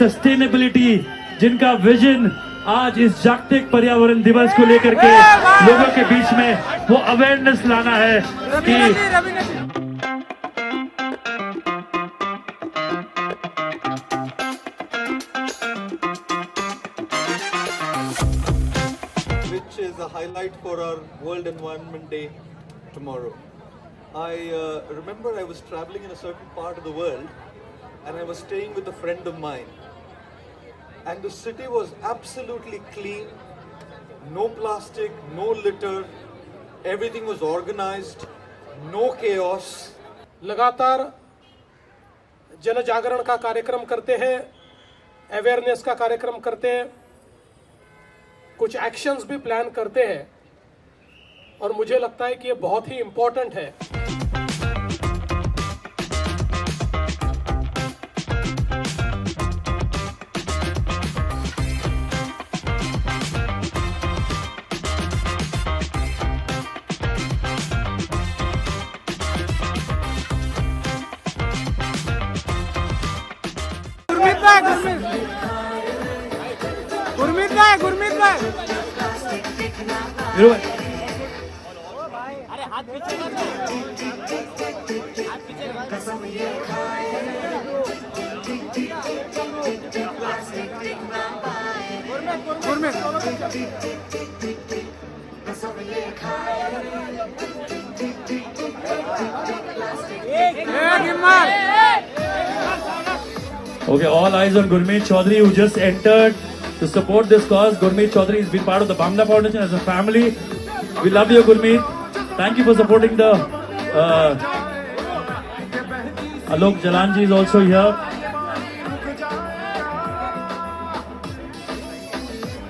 Sustainability, जिनका vision आज इस जागतिक पर्यावरण दिवस को लेकर के लोगों के बीच में वो अवेयरनेस लाना है कि which is a highlight for our World Environment Day tomorrow. I remember I was traveling in a certain part of the world and I was staying with a friend of mine. And the city was absolutely clean, no plastic, no litter, everything was organized, no chaos. लगातार जन जागरण का कार्यक्रम करते हैं, awareness का कार्यक्रम करते हैं, कुछ एक्शंस भी प्लान करते हैं और मुझे लगता है कि ये बहुत ही इम्पोर्टेंट है। गुरमीत भाई अरे हाथ पीछे Okay, all eyes on Gurmeet Chaudhary, who just entered to support this cause. Gurmeet Chaudhary has been part of the Bamla Foundation as a family. We love you, Gurmeet. Thank you for supporting the Alok Jalanji is also here.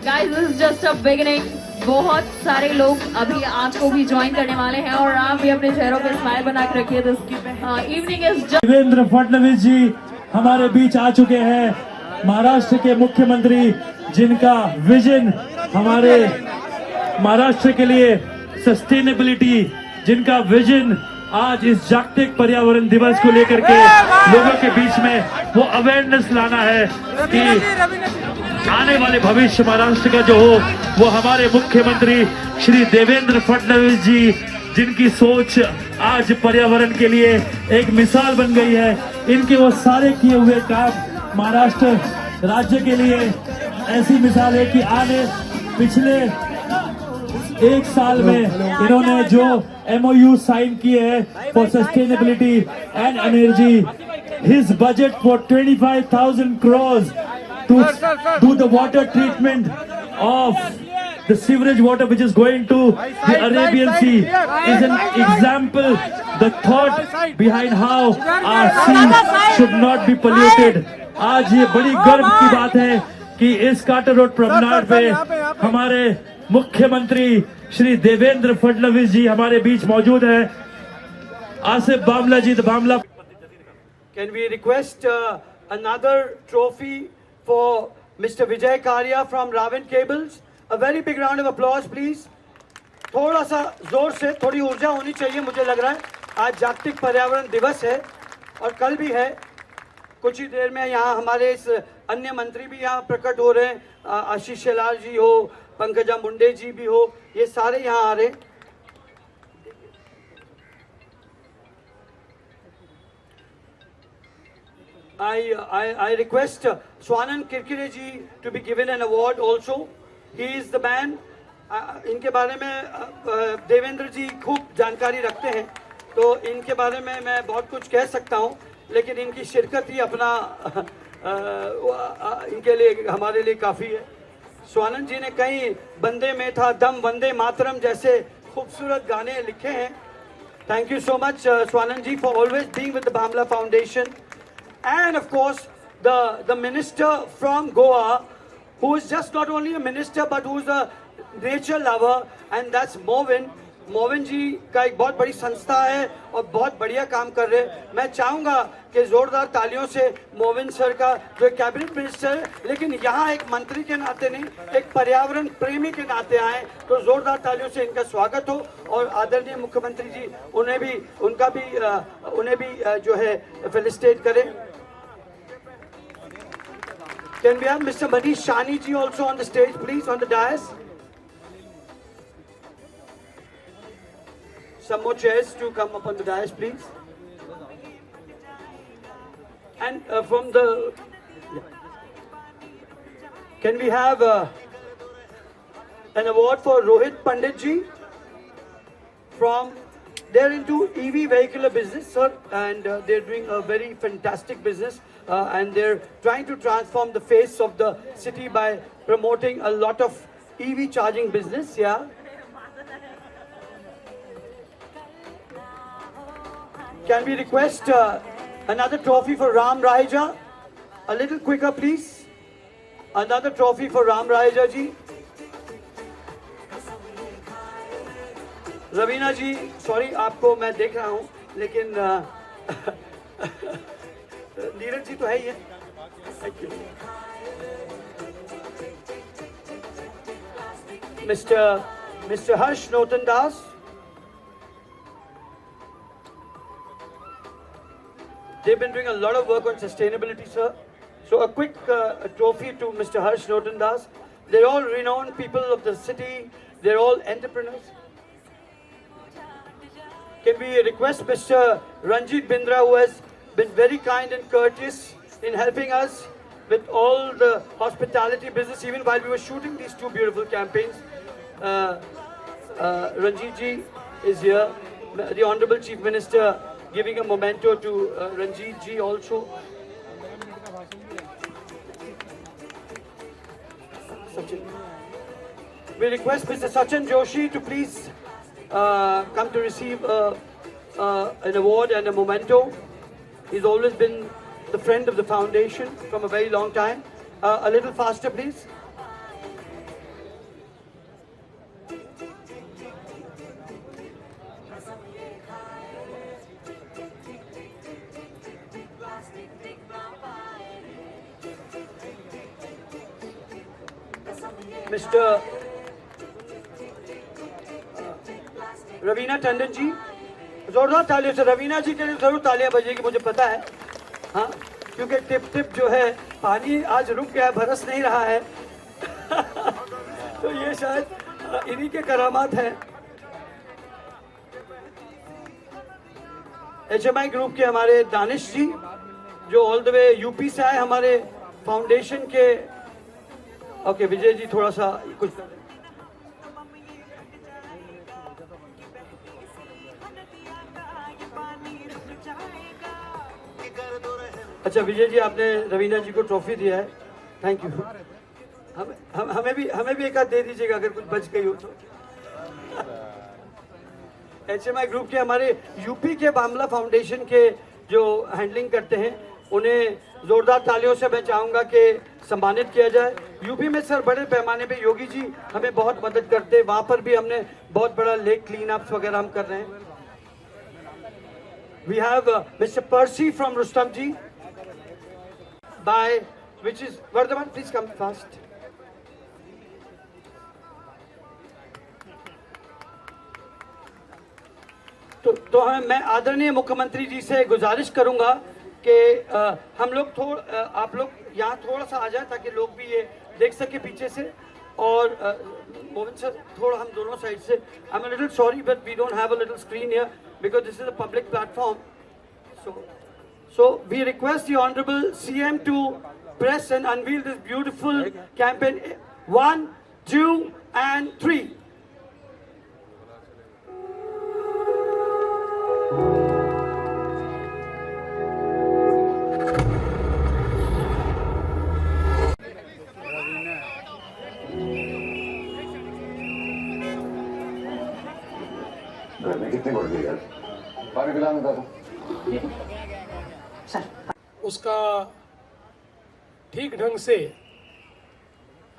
Guys, this is just a beginning. बहुत सारे लोग अभी आपको भी join करने वाले हैं और आप भी अपने चेहरों पे स्माइल बना के रखिए। This evening is Devendra Fadnavis ji हमारे बीच आ चुके हैं, महाराष्ट्र के मुख्यमंत्री, जिनका विजन हमारे महाराष्ट्र के लिए सस्टेनेबिलिटी, जिनका विजन आज इस जागतिक पर्यावरण दिवस को लेकर के लोगों के बीच में वो अवेयरनेस लाना है कि आने वाले भविष्य महाराष्ट्र का जो हो वो हमारे मुख्यमंत्री श्री देवेंद्र फडणवीस जी, जिनकी सोच आज पर्यावरण के लिए एक मिसाल बन गई है। इनके वो सारे किए हुए काम महाराष्ट्र राज्य के लिए ऐसी मिसाल है कि आने पिछले एक साल में इन्होंने जो MOU साइन किए हैं for sustainability and energy, his budget for 25,000 crores to do the water treatment of the sewage water which is going to the Arabian Sea is an example, the thought behind how our sea should not be polluted. आज ये बड़ी गर्व की बात है कि इस quarter road प्रमनाड पे हमारे मुख्यमंत्री श्री देवेंद्र फडणवीस जी हमारे बीच मौजूद है। Asif Bamla ji, the Bamla. Can we request another trophy for Mr. Vijay Karia from Raven Cables? A very big round of applause, please. थोड़ा सा जोर से, थोड़ी ऊर्जा होनी चाहिए। मुझे लग रहा है आज जागतिक पर्यावरण दिवस है और कल भी है। कुछ ही देर में यहाँ हमारे इस अन्य मंत्री भी यहाँ प्रकट हो रहे हैं, आशीष शेलार जी हो, पंकजा मुंडे जी भी हो, ये सारे यहाँ आ रहे हैं। I request Swanand Kirkire ji to be given an award also. He is the man. इनके बारे में देवेंद्र जी खूब जानकारी रखते हैं, तो इनके बारे में मैं बहुत कुछ कह सकता हूं, लेकिन इनकी शिरकत ही अपना इनके लिए, हमारे लिए काफ़ी है। स्वानंद जी ने कई बंदे में था दम, वंदे मातरम जैसे खूबसूरत गाने लिखे हैं। Thank you so much Swanand ji for always being with the Bamla Foundation. And of course, the minister from Goa, who is just not only a minister but who is a nature lover, and that's Movin. मोविन जी का एक बहुत बड़ी संस्था है और बहुत बढ़िया काम कर रहे हैं। मैं चाहूँगा कि ज़ोरदार तालियों से मोविन सर का, जो कैबिनेट मिनिस्टर है लेकिन यहाँ एक मंत्री के नाते नहीं, एक पर्यावरण प्रेमी के नाते आए, तो ज़ोरदार तालियों से इनका स्वागत हो। और आदरणीय मुख्यमंत्री जी उन्हें भी जो है फेलिसिटेट करें। Can we have Mr. Manish Shani ji also on the stage, please, on the dais? Some more chairs to come up on the dais, please. And from the... Can we have an award for Rohit Pandit ji? From... They're into EV vehicular business, sir, and they're doing a very fantastic business. And they're trying to transform the face of the city by promoting a lot of EV charging business, yeah. Can we request another trophy for Ram Raija? A little quicker, please. Another trophy for Ram Raija ji. Raveena ji, sorry आपको मैं देख रहा हूँ, लेकिन नीरज जी तो है ही है. Mr. Harsh Notan Das. They've been doing a lot of work on sustainability, sir. So a quick trophy to Mr. Harsh Notan Das. They're all renowned people of the city. They're all entrepreneurs. Can we request Mr. Ranjit Bindra, who has been very kind and courteous in helping us with all the hospitality business, even while we were shooting these two beautiful campaigns. Ranjit ji is here. The Honorable Chief Minister giving a memento to Ranjit ji also. Sachin. We request Mr. Sachin Joshi to please come to receive an award and a memento. He's always been the friend of the foundation from a very long time. A little faster, please. Mr. Raveena Tandon ji, जोरदार तालियों से रवीना जी के लिए जरूर तालियां बजेगी, मुझे पता है, हाँ, क्योंकि टिप टिप जो है पानी आज रुक गया है, बरस नहीं रहा है. तो ये शायद इन्हीं के करामात हैं. HMI ग्रुप के हमारे दानिश जी, जो ऑल द वे यूपी से आए, हमारे फाउंडेशन के. ओके विजय जी, थोड़ा सा कुछ. अच्छा विजय जी, आपने रवीना जी को ट्रॉफी दिया है, थैंक यू. हमें भी एक हाथ दे दीजिएगा अगर कुछ बच गई हो तो. HMI ग्रुप के हमारे यूपी के बामला फाउंडेशन के जो हैंडलिंग करते हैं, उन्हें जोरदार तालियों से मैं चाहूंगा कि सम्मानित किया जाए. यूपी में सर बड़े पैमाने पे योगी जी हमें बहुत मदद करते हैं, वहां पर भी हमने बहुत बड़ा लेक क्लीन अप्स वगैरह हम कर रहे हैं. We have Mr. Percy from Rustam ji, by which is Vardhaman. Please come fast. तो मैं आदरणीय मुख्यमंत्री जी से गुजारिश करूंगा कि हम लोग आप लोग यहाँ थोड़ा सा आ जाए ताकि लोग भी ये देख सके पीछे से. और मोहन सर थोड़ा हम दोनों साइड से. I am a little sorry but we don't have a little screen here because this is a public platform. So we request the Honorable CM to press and unveil this beautiful campaign. 1, 2, and 3. कितनी बढ़ गई यार, पानी पिलाने का. उसका ठीक ढंग से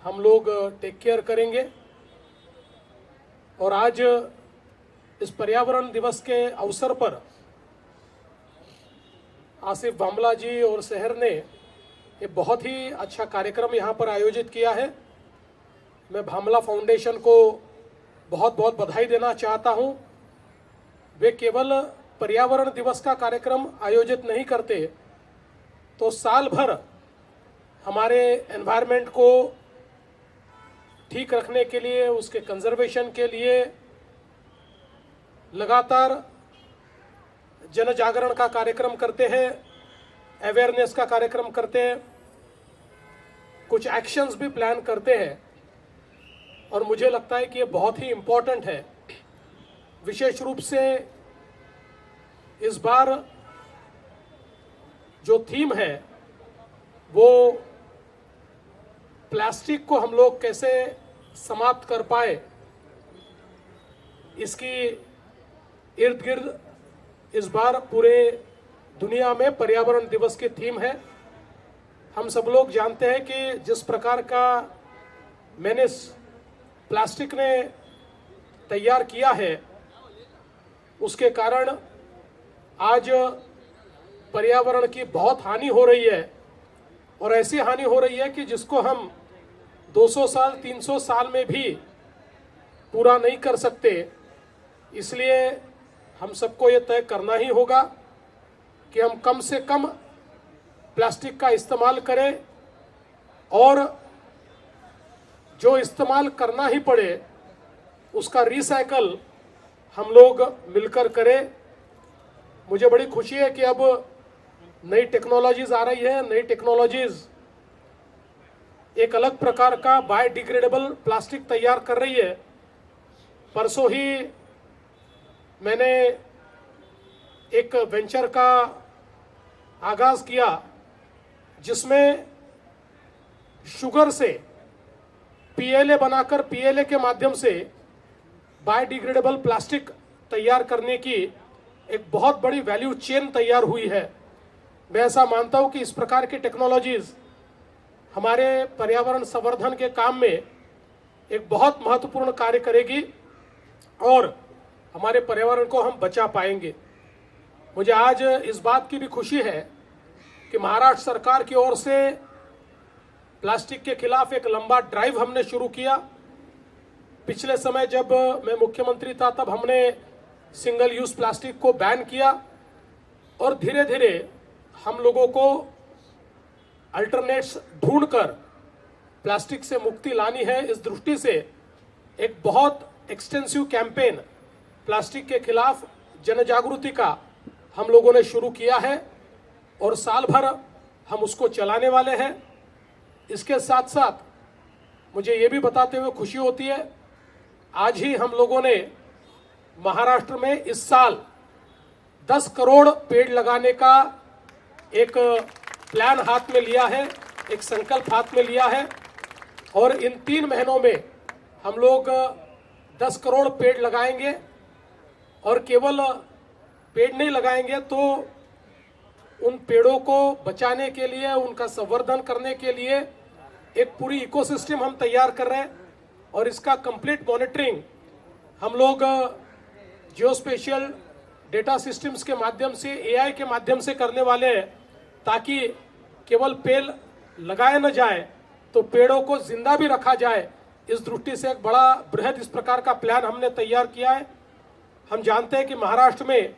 हम लोग टेक केयर करेंगे. और आज इस पर्यावरण दिवस के अवसर पर आसिफ भामला जी और शहर ने ये बहुत ही अच्छा कार्यक्रम यहाँ पर आयोजित किया है. मैं भामला फाउंडेशन को बहुत बहुत बधाई देना चाहता हूँ. वे केवल पर्यावरण दिवस का कार्यक्रम आयोजित नहीं करते, तो साल भर हमारे एनवायरनमेंट को ठीक रखने के लिए, उसके कंजर्वेशन के लिए लगातार जन जागरण का कार्यक्रम करते हैं, अवेयरनेस का कार्यक्रम करते हैं, कुछ एक्शंस भी प्लान करते हैं और मुझे लगता है कि ये बहुत ही इम्पोर्टेंट है। विशेष रूप से इस बार जो थीम है वो प्लास्टिक को हम लोग कैसे समाप्त कर पाए, इसकी इर्द गिर्द इस बार पूरे दुनिया में पर्यावरण दिवस की थीम है। हम सब लोग जानते हैं कि जिस प्रकार का मेनेस प्लास्टिक ने तैयार किया है, उसके कारण आज पर्यावरण की बहुत हानि हो रही है और ऐसी हानि हो रही है कि जिसको हम 200 साल 300 साल में भी पूरा नहीं कर सकते। इसलिए हम सबको ये तय करना ही होगा कि हम कम से कम प्लास्टिक का इस्तेमाल करें और जो इस्तेमाल करना ही पड़े उसका रिसाइकल हम लोग मिलकर करें। मुझे बड़ी खुशी है कि अब नई टेक्नोलॉजीज आ रही है। नई टेक्नोलॉजीज एक अलग प्रकार का बायोडिग्रेडेबल प्लास्टिक तैयार कर रही है। परसों ही मैंने एक वेंचर का आगाज किया जिसमें शुगर से पीएलए बनाकर पीएलए के माध्यम से बायोडिग्रेडेबल प्लास्टिक तैयार करने की एक बहुत बड़ी वैल्यू चेन तैयार हुई है। मैं ऐसा मानता हूं कि इस प्रकार की टेक्नोलॉजीज हमारे पर्यावरण संवर्धन के काम में एक बहुत महत्वपूर्ण कार्य करेगी और हमारे पर्यावरण को हम बचा पाएंगे। मुझे आज इस बात की भी खुशी है कि महाराष्ट्र सरकार की ओर से प्लास्टिक के खिलाफ एक लंबा ड्राइव हमने शुरू किया। पिछले समय जब मैं मुख्यमंत्री था तब हमने सिंगल यूज प्लास्टिक को बैन किया और धीरे धीरे हम लोगों को अल्टरनेट्स ढूंढकर प्लास्टिक से मुक्ति लानी है। इस दृष्टि से एक बहुत एक्सटेंसिव कैंपेन प्लास्टिक के खिलाफ जन जागृति का हम लोगों ने शुरू किया है और साल भर हम उसको चलाने वाले हैं। इसके साथ साथ मुझे ये भी बताते हुए खुशी होती है, आज ही हम लोगों ने महाराष्ट्र में इस साल 10 करोड़ पेड़ लगाने का एक प्लान हाथ में लिया है, एक संकल्प हाथ में लिया है और इन 3 महीनों में हम लोग 10 करोड़ पेड़ लगाएंगे और केवल पेड़ नहीं लगाएंगे तो उन पेड़ों को बचाने के लिए, उनका संवर्धन करने के लिए एक पूरी इकोसिस्टम हम तैयार कर रहे हैं और इसका कंप्लीट मॉनिटरिंग हम लोग जियोस्पेशियल डेटा सिस्टम्स के माध्यम से, एआई के माध्यम से करने वाले हैं ताकि केवल पेड़ लगाए न जाए तो पेड़ों को जिंदा भी रखा जाए। इस दृष्टि से एक बड़ा बृहद इस प्रकार का प्लान हमने तैयार किया है। हम जानते हैं कि महाराष्ट्र में,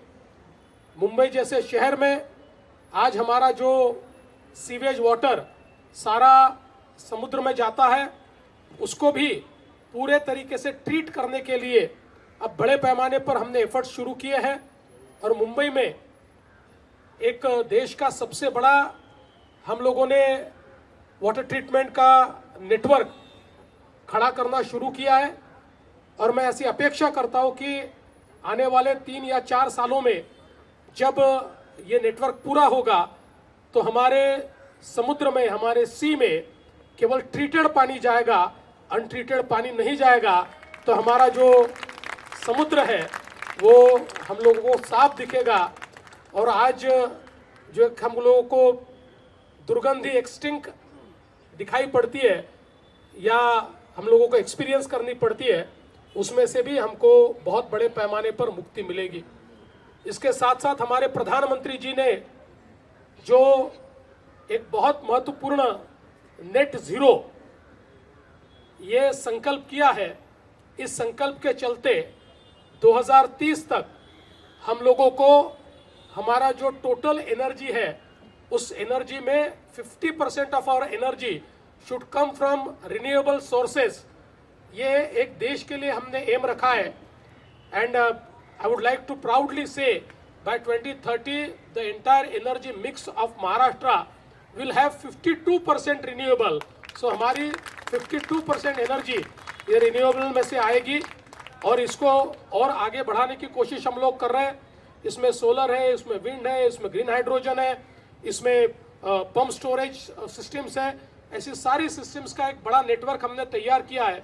मुंबई जैसे शहर में आज हमारा जो सीवेज वाटर सारा समुद्र में जाता है, उसको भी पूरे तरीके से ट्रीट करने के लिए अब बड़े पैमाने पर हमने एफर्ट शुरू किए हैं और मुंबई में एक देश का सबसे बड़ा हम लोगों ने वाटर ट्रीटमेंट का नेटवर्क खड़ा करना शुरू किया है और मैं ऐसी अपेक्षा करता हूं कि आने वाले 3 या 4 सालों में जब ये नेटवर्क पूरा होगा तो हमारे समुद्र में, हमारे सी में केवल ट्रीटेड पानी जाएगा, अनट्रीटेड पानी नहीं जाएगा। तो हमारा जो समुद्र है वो हम लोगों को साफ दिखेगा और आज जो हम लोगों को दुर्गंधी एक्सटिंक्ट दिखाई पड़ती है या हम लोगों को एक्सपीरियंस करनी पड़ती है, उसमें से भी हमको बहुत बड़े पैमाने पर मुक्ति मिलेगी। इसके साथ साथ हमारे प्रधानमंत्री जी ने जो एक बहुत महत्वपूर्ण नेट जीरो ये संकल्प किया है, इस संकल्प के चलते 2030 तक हम लोगों को हमारा जो टोटल एनर्जी है उस एनर्जी में 50% of our energy should come from renewable sources. ये एक देश के लिए हमने एम रखा है। And I would like to proudly say by 2030 the entire energy mix of Maharashtra will have 52% renewable। so हमारी 52% एनर्जी ये रिन्यूएबल में से आएगी और इसको और आगे बढ़ाने की कोशिश हम लोग कर रहे हैं। इसमें सोलर है, इसमें विंड है, इसमें ग्रीन हाइड्रोजन है, इसमें पंप स्टोरेज सिस्टम्स है। ऐसी सारी सिस्टम्स का एक बड़ा नेटवर्क हमने तैयार किया है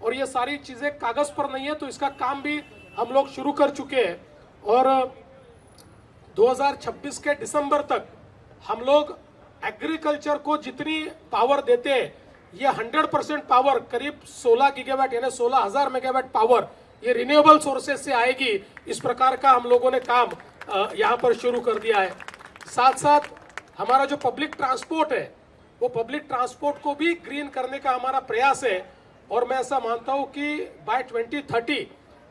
और ये सारी चीज़ें कागज़ पर नहीं है, तो इसका काम भी हम लोग शुरू कर चुके हैं। और 2026 के दिसंबर तक हम लोग एग्रीकल्चर को जितनी पावर देते हैं ये 100% पावर करीब 16 गीगावाट यानी 16,000 मेगावाट पावर ये रिन्यूएबल सोर्सेज से आएगी। इस प्रकार का हम लोगों ने काम यहाँ पर शुरू कर दिया है। साथ साथ हमारा जो पब्लिक ट्रांसपोर्ट है वो पब्लिक ट्रांसपोर्ट को भी ग्रीन करने का हमारा प्रयास है और मैं ऐसा मानता हूँ कि by 2030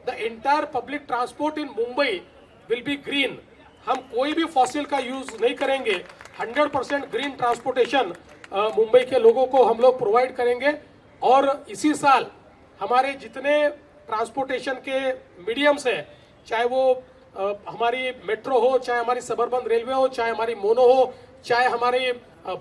the entire public transport in Mumbai will be green. हम कोई भी फॉसिल का यूज नहीं करेंगे, 100% ग्रीन ट्रांसपोर्टेशन मुंबई के लोगों को हम लोग प्रोवाइड करेंगे। और इसी साल हमारे जितने ट्रांसपोर्टेशन के मीडियम्स हैं, चाहे वो हमारी मेट्रो हो, चाहे हमारी सबअर्बन रेलवे हो, चाहे हमारी मोनो हो, चाहे हमारी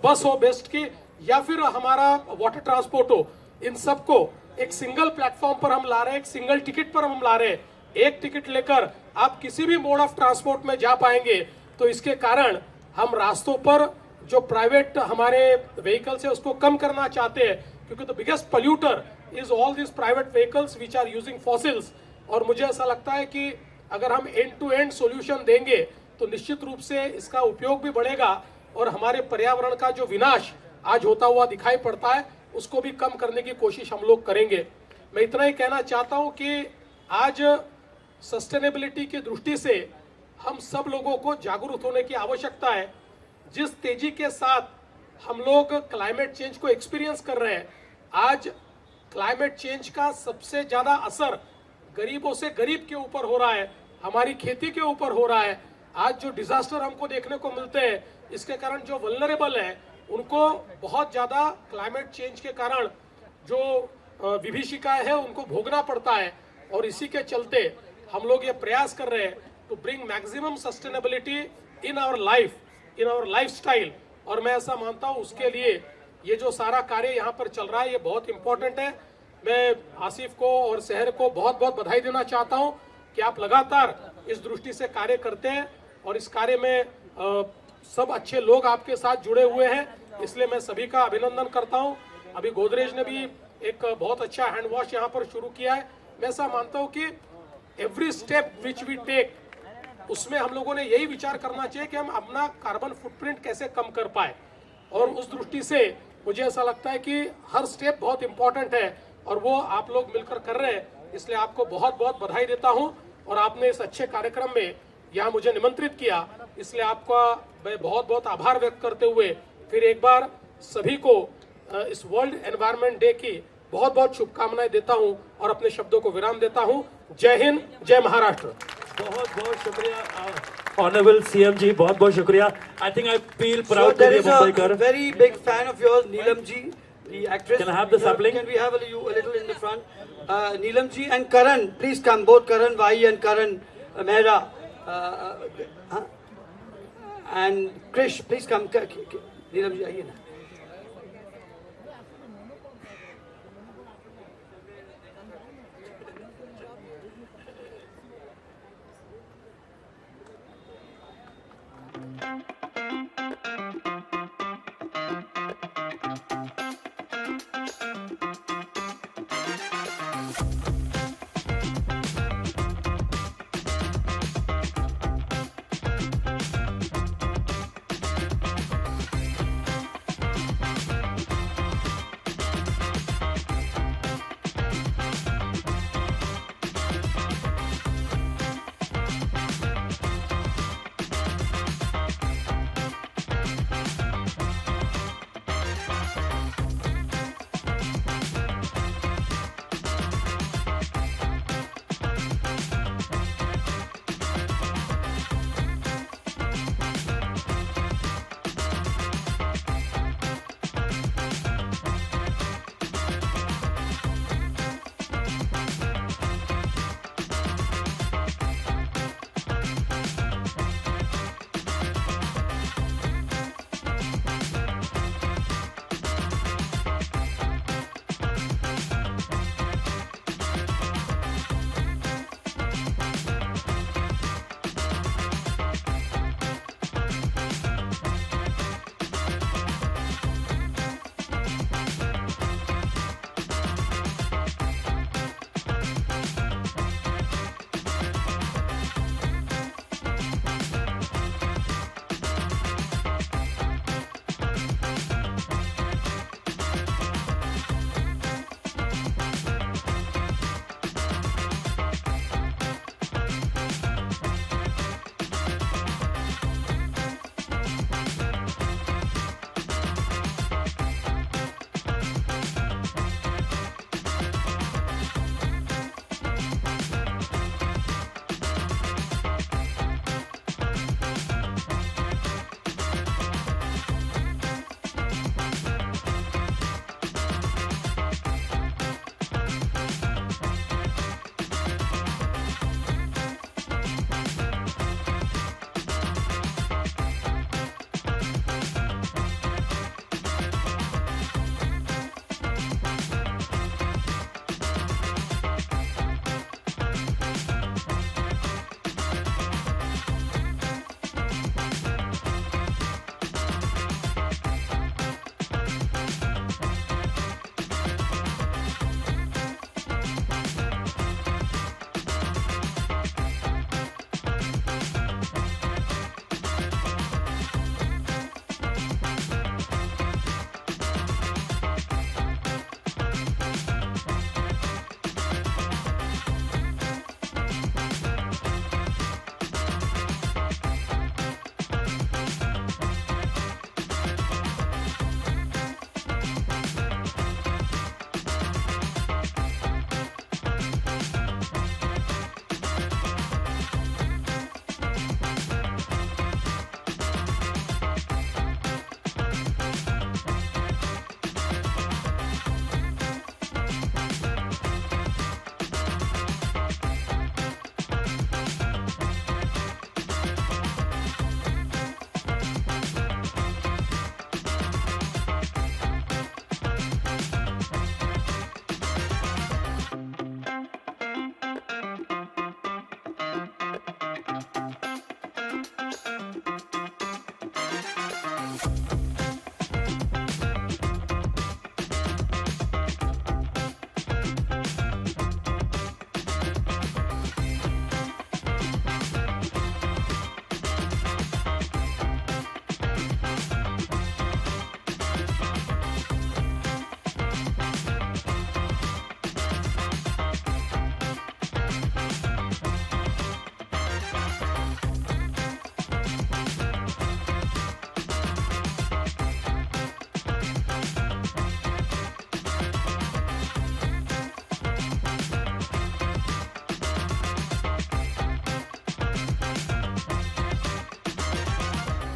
बस हो बेस्ट की, या फिर हमारा वाटर ट्रांसपोर्ट हो, इन सबको एक सिंगल प्लेटफॉर्म पर हम ला रहे हैं, एक सिंगल टिकट पर हम ला रहे हैं। एक टिकट लेकर आप किसी भी मोड ऑफ ट्रांसपोर्ट में जा पाएंगे। तो इसके कारण हम रास्तों पर जो प्राइवेट हमारे व्हीकल्स है उसको कम करना चाहते हैं, क्योंकि the biggest polluter is all this private vehicles which are using fossils. और मुझे ऐसा लगता है कि अगर हम एंड टू एंड सॉल्यूशन देंगे तो निश्चित रूप से इसका उपयोग भी बढ़ेगा और हमारे पर्यावरण का जो विनाश आज होता हुआ दिखाई पड़ता है उसको भी कम करने की कोशिश हम लोग करेंगे। मैं इतना ही कहना चाहता हूं कि आज सस्टेनेबिलिटी की दृष्टि से हम सब लोगों को जागरूक होने की आवश्यकता है। जिस तेजी के साथ हम लोग क्लाइमेट चेंज को एक्सपीरियंस कर रहे हैं, आज क्लाइमेट चेंज का सबसे ज्यादा असर गरीबों से गरीब के ऊपर हो रहा है, हमारी खेती के ऊपर हो रहा है। आज जो डिजास्टर हमको देखने को मिलते हैं, इसके कारण जो वल्नरेबल है उनको बहुत ज्यादा क्लाइमेट चेंज के कारण जो विभीषिकाएं है उनको भोगना पड़ता है। और इसी के चलते हम लोग ये प्रयास कर रहे हैं to bring maximum sustainability in our life, in our lifestyle. और मैं ऐसा मानता हूँ उसके लिए ये जो सारा कार्य यहाँ पर चल रहा है ये बहुत इंपॉर्टेंट है। मैं आसिफ को और शहर को बहुत बहुत बधाई देना चाहता हूँ कि आप लगातार इस दृष्टि से कार्य करते हैं और इस कार्य में सब अच्छे लोग आपके साथ जुड़े हुए हैं, इसलिए मैं सभी का अभिनंदन करता हूँ। अभी गोदरेज ने भी एक बहुत अच्छा हैंड वॉश यहाँ पर शुरू किया है। मैं ऐसा मानता हूँ कि every step which we take उसमें हम लोगों ने यही विचार करना चाहिए कि हम अपना कार्बन फुटप्रिंट कैसे कम कर पाए। और उस दृष्टि से मुझे ऐसा लगता है कि हर स्टेप बहुत इंपॉर्टेंट है और वो आप लोग मिलकर कर रहे हैं, इसलिए आपको बहुत बहुत बधाई देता हूं। और आपने इस अच्छे कार्यक्रम में यहाँ मुझे निमंत्रित किया, इसलिए आपका मैं बहुत बहुत आभार व्यक्त करते हुए फिर एक बार सभी को इस वर्ल्ड एनवायरनमेंट डे की बहुत बहुत शुभकामनाएं देता हूं और अपने शब्दों को विराम देता हूं। जय हिंद, जय महाराष्ट्र। बहुत बहुत शुक्रिया ऑनरेबल सीएम जी, बहुत बहुत शुक्रिया। I think I feel proud So to there be is a Mumbaikar. very big fan of yours, Neelam ji, the actress. Can I have the sapling? Can we have you a little in the front? Neelam ji and Karan, please come. Both Karan Vai and Karan Mehra. And Krish, please come. Neelam ji, आइए ना।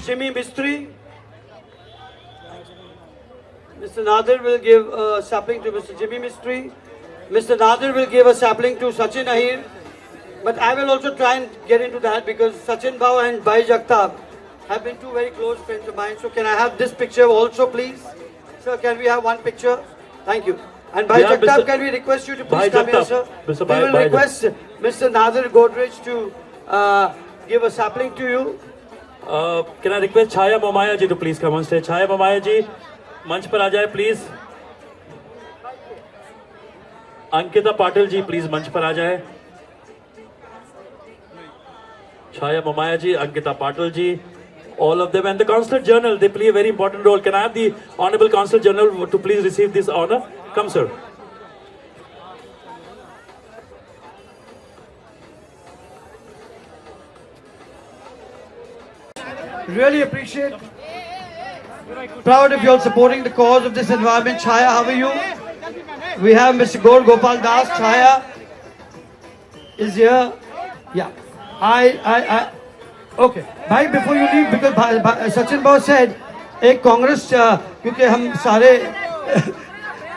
Jimmy Mistry. Mr. Nadir will give a sapling to Mr. Jimmy Mistry. Mr. Nadir will give a sapling to Sachin Ahir. But I will also try and get into that because Sachin Bhau and Bhai Jagtap have been two very close friends of mine. So can I have this picture also, please? Sir, can we have one picture? Thank you. And Bhai Yeah, Jagtap, Mr. can we request you to Bhai please come here, Jagtap. sir? Mr. We Bhai- will Bhai request Mr. Nadir Godrej to give a sapling to you. Can I request Chaya Momaya ji to please come on stage? Chaya Momaya ji, मंच पर आ जाए please. Ankita Patil ji please मंच पर आ जाए. Chaya Momaya ji, Ankita Patil ji, all of them, and the Consulate General, they play a very important role. Can I have the Honorable Consulate General to please receive this honor? Come, sir. Really appreciate. Proud of you all supporting the cause of this environment. Chaya, how are you? We have Mr. Gaur Gopal Das. Chaya is here. Yeah. Okay. Bhai, before you leave, because Sachin Bhau said, एक कांग्रेस क्योंकि हम सारे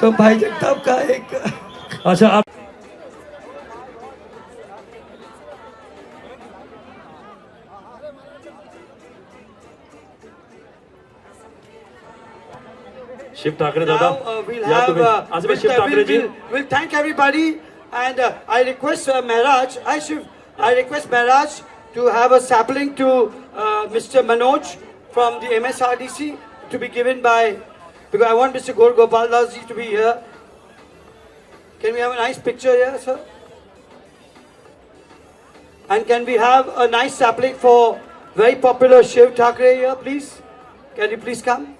तो भाई जगताप का एक अच्छा आप शिव ठाकरे दादा. Now we'll या have तुम्ही आजमे Shiv Thackeray ji. we'll thank everybody and I request Mehraj, I request Mehraj to have a sapling to Mr. Manoj from the MSRDC to be given by, because I want Mr. Gaur Gopal Das ji to be here. Can we have a nice picture here, sir? And can we have a nice sapling for very popular Shiv Thakre here, please? Can you please come?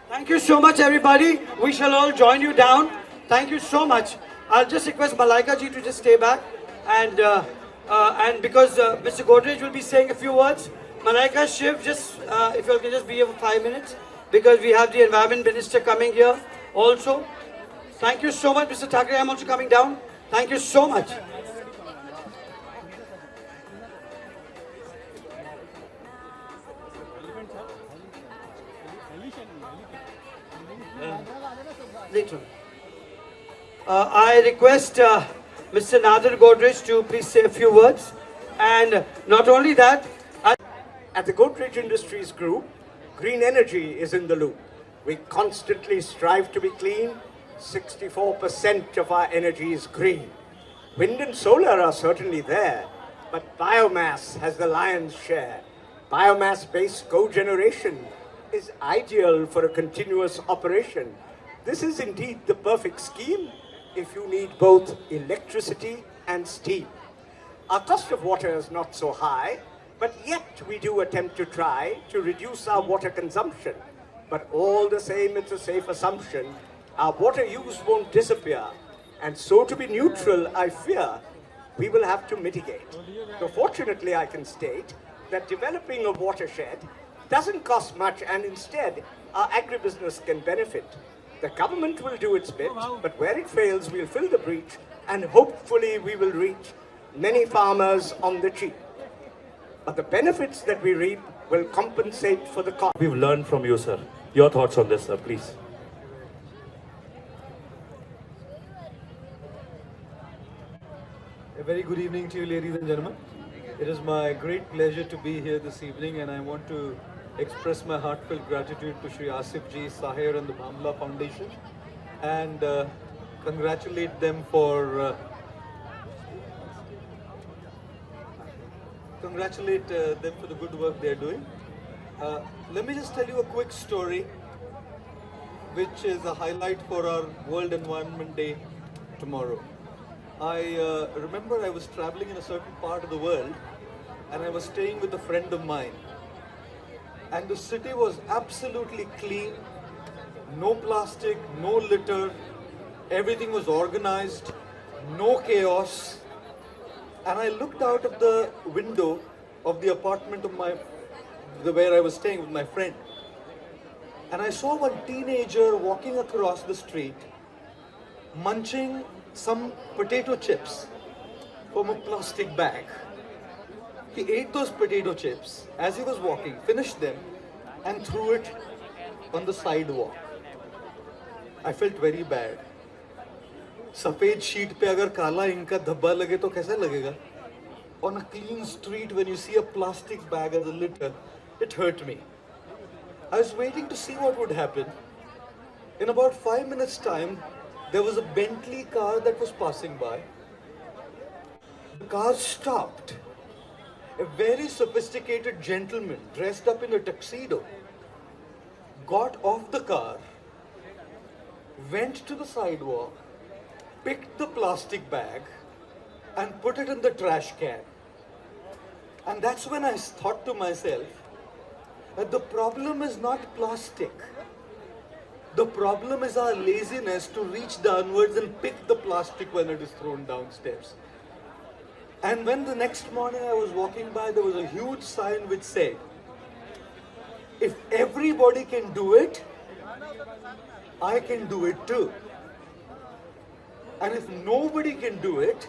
Thank you so much, everybody. We shall all join you down. Thank you so much. I'll just request Malaika ji to just stay back, and because Mr. Godrej will be saying a few words. Malaika, Shiv, just if you can just be here for 5 minutes, because we have the Environment Minister coming here also. Thank you so much, Mr. Thakre. I'm also coming down. Thank you so much. Later. I request Mr. Nadir Godrej to please say a few words. And not only that, At the Godrej Industries Group, green energy is in the loop. We constantly strive to be clean. 64% of our energy is green. Wind and solar are certainly there, but biomass has the lion's share. Biomass-based cogeneration is ideal for a continuous operation. This is indeed the perfect scheme if you need both electricity and steam. Our cost of water is not so high, but yet we do attempt to try to reduce our water consumption. But all the same, it's a safe assumption. Our water use won't disappear. And so to be neutral, I fear, we will have to mitigate. So fortunately, I can state that developing a watershed doesn't cost much, and instead, our agribusiness can benefit. The government will do its bit, but where it fails, we'll fill the breach, and hopefully we will reach many farmers on the cheap. But the benefits that we reap will compensate for the cost. We've learned from you, sir. Your thoughts on this, sir, please. A very good evening to you, ladies and gentlemen. It is my great pleasure to be here this evening, and I want to express my heartfelt gratitude to Shri Asif Ji, Sahir and the Bhamla Foundation, and congratulate them for the good work they are doing. Let me just tell you a quick story, which is a highlight for our World Environment Day tomorrow. I remember I was traveling in a certain part of the world, and I was staying with a friend of mine. And the city was absolutely clean, no plastic, no litter, everything was organized, no chaos. And I looked out of the window of the apartment of where I was staying with my friend. and I saw one teenager walking across the street, munching some potato chips from a plastic bag. He ate those potato chips as he was walking, finished them, and threw it on the sidewalk. I felt very bad. सफेद sheet पे अगर काला ink का धब्बा लगे तो कैसा लगेगा? On a clean street, when you see a plastic bag as a litter, it hurt me. I was waiting to see what would happen. In about 5 minutes' time, there was a Bentley car that was passing by. The car stopped. A very sophisticated gentleman dressed up in a tuxedo got off the car, went to the sidewalk, picked the plastic bag and put it in the trash can. And that's when I thought to myself that the problem is not plastic. The problem is our laziness to reach downwards and pick the plastic when it is thrown downstairs. And when the next morning I was walking by, there was a huge sign which said, if everybody can do it, I can do it too. And if nobody can do it,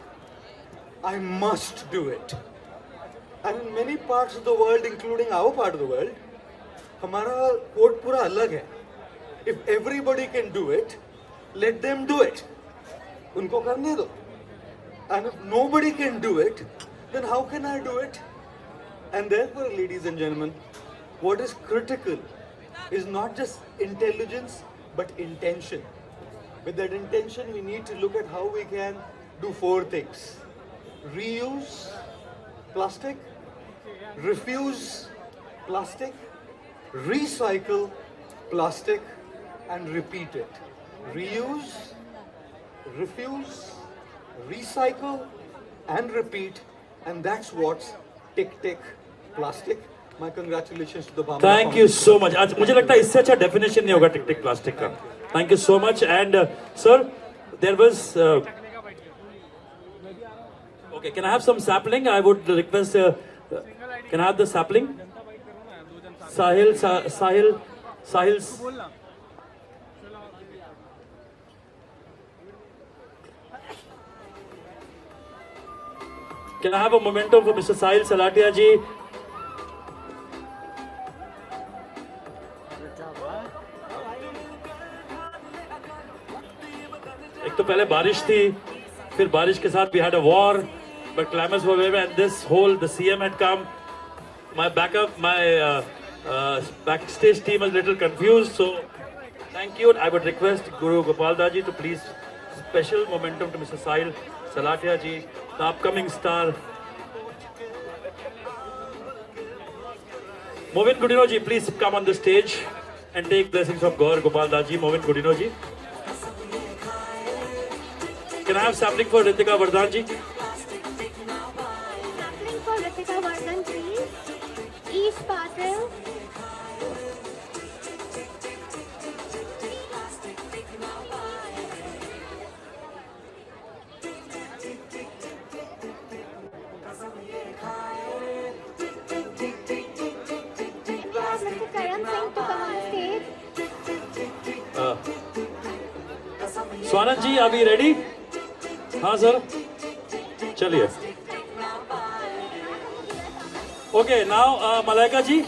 I must do it. And in many parts of the world, including our part of the world, हमारा code पूरा अलग है. If everybody can do it, let them do it. उनको करने दो. And if nobody can do it, then how can I do it? And therefore, ladies and gentlemen, what is critical is not just intelligence, but intention. With that intention, we need to look at how we can do 4 things. Reuse plastic, refuse plastic, recycle plastic, and repeat it. Reuse, refuse, recycle, and repeat. And that's what's Tick Plastic. My congratulations to the Bhamra thank you Foundation. So मच. आज मुझे लगता है इससे अच्छा definition नहीं होगा टिक प्लास्टिक का. Thank you so much. And sir, there was okay, can I have some sapling? I would request, can I have the sapling? Sahil Can I have a memento for Mr. Sahil Salatia ji? एक तो पहले बारिश थी, फिर बारिश के साथ we had a war, but climates were very, and this whole, the CM had come. My backstage team was a little confused, so thank you. I would request Guru Gopal Daji to please special momentum to Mr. Sahil Salatia ji, the upcoming star. Movin Gudino ji, please come on the stage and take blessings of Gaur Gopal Daji. Movin Gudino ji. Can I have something for Ritika Vardhan ji? Something for Ritika Vardhan, please. East Patel. Mr. Karan Singh to come on the stage. Swanand ji, are we ready? हाँ sir, चलिए. Okay, now Malaika ji,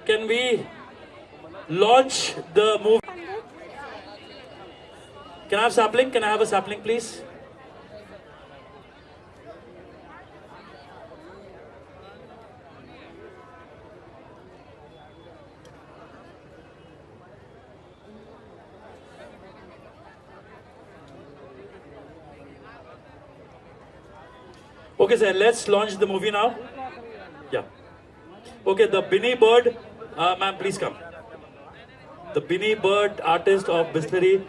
can we launch the movie? Can I have sapling? Can I have a sapling, please? Okay, sir, let's launch the movie now. Yeah. Okay, the Binny Bird, ma'am, please come. The Binny Bird artist of Bisleri,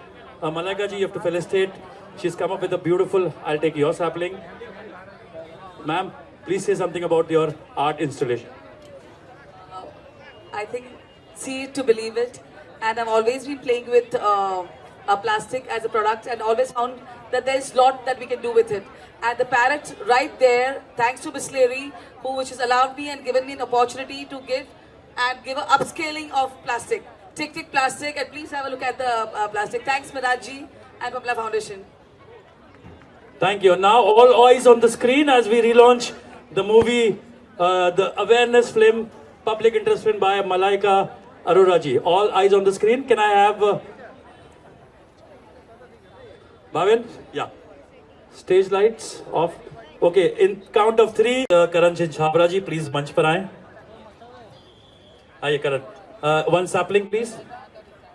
Malaika ji, you have to felicitate. She's come up with a beautiful, I'll take your sapling. Ma'am, please say something about your art installation. I think see it to believe it, and I've always been playing with a plastic as a product and always found that there's a lot that we can do with it. And the parrot right there, thanks to Bisleri, which has allowed me and given me an opportunity to give and give a upscaling of plastic. Tick Tick Plastic, and please have a look at the plastic. Thanks, Madhaji and Pamela Foundation. Thank you. Now all eyes on the screen as we relaunch the movie, the awareness film, public interest film by Malaika Arora ji. All eyes on the screen. Can I have Bhavin? Yeah. Stage lights off. Okay, in count of 3, Karan Chhabra ji, please मंच पर आएं. आइए Karan. One sapling, please.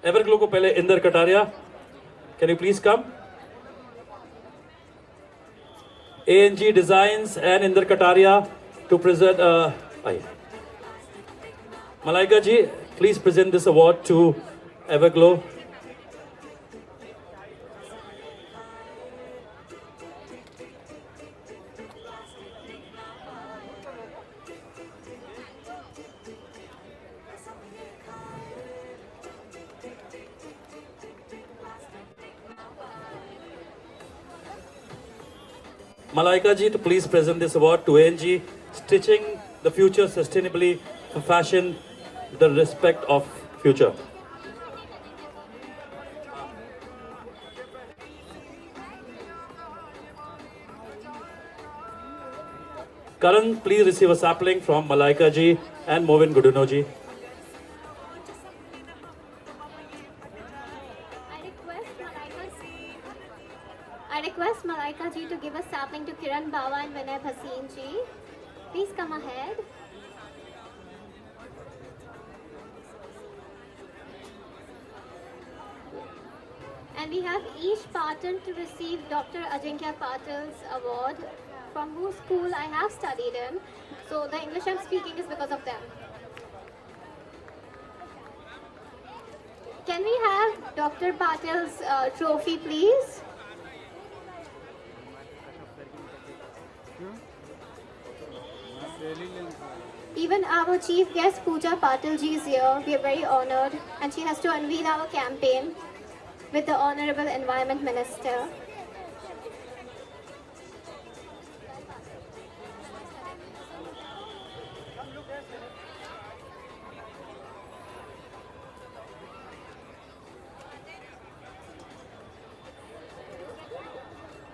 Everglow को पहले Inder Kataria. Can you please come? ANG Designs and Indar Kataria to present. Malaika ji, please present this award to Everglow. Malaika ji to please present this award to ANG, Stitching the Future Sustainably for Fashion, the Respect of Future. Karan, please receive a sapling from Malaika ji and Movin Guduno ji. I request Malaika ji to give a sapling to Kiran Bawa and Vinay Bhasin ji. Please come ahead. And we have each Patil to receive Dr. Ajinkya Patil's award, from whose school I have studied in. So the English I'm speaking is because of them. Can we have Dr. Patil's trophy, please? Even our chief guest Pooja Patil ji is here. We are very honored, and she has to unveil our campaign with the Honorable Environment Minister.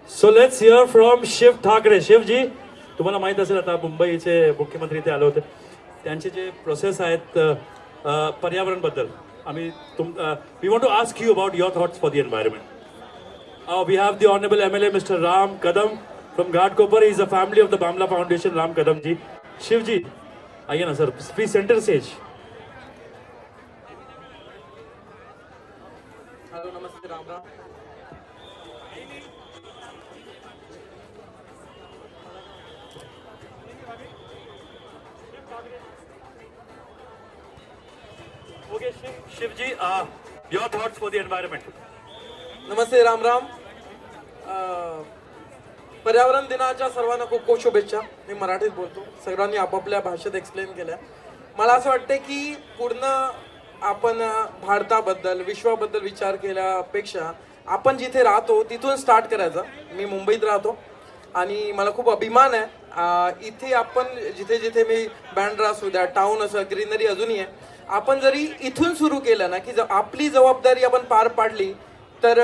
So let's hear from Shiv Thakre. Shiv ji, तुम्हाला माहित असेल आता मुंबईचे मुख्यमंत्री ते आले होते. त्यांचे जे प्रोसेस आहेत पर्यावरण बद्दल आम्ही we want to ask you about your thoughts for the environment. We have the honorable MLA Mr. Ram Kadam from Ghatkopar. He is a family of the Bamla Foundation. Ram Kadam ji, Shiv ji, आइए ना sir, please center stage. Hello नमस्ते Ram Ram. Okay, Shiv ji, your thoughts for the environment. नमस्ते राम राम. पर्यावरण दिनाच्या सर्वांना खूप खूप शुभेच्छा. मी मराठीत बोलतो. सगळ्यांनी आपापल्या भाषेत एक्सप्लेन केल्या. मला असं वाटतं की पूर्ण आपण भारताबद्दल विश्वाबद्दल विचार केल्यापेक्षा आपण जिथे राहतो तिथून स्टार्ट करायचं. मी मुंबईत राहतो आणि मला खूप अभिमान आहे इथे आपण जिथे जिथे मी बँड्रा असू द्या टाउन असं ग्रीनरी अजूनही आहे. आपण जरी इथून सुरू केलं ना की आपली जबाबदारी आपण पार पाडली तर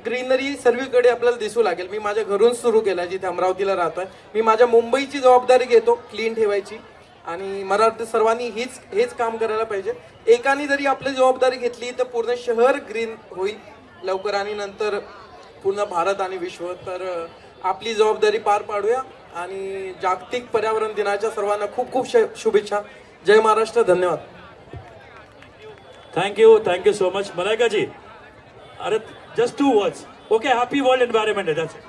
ग्रीनरी सर्वीकडे आपल्याला दिसू लागेल. मी माझ्या घरून सुरू केलं जिथे अमरावतीला राहतोय. मी माझ्या मुंबईची जबाबदारी घेतो क्लीन ठेवायची आणि मला वाटतं सर्वांनी हेच काम करायला पाहिजे. एकाने जरी आपली जबाबदारी घेतली तर पूर्ण शहर ग्रीन होईल लवकर आणि नंतर पूर्ण भारत आणि विश्व. तर आपली जबाबदारी पार पाडूया आणि जागतिक पर्यावरण दिनाच्या सर्वांना खूप खूप शुभेच्छा. जय महाराष्ट्र. धन्यवाद. Thank you so much, Malaika ji. Just 2 words. Okay, happy World Environment Day. That's it.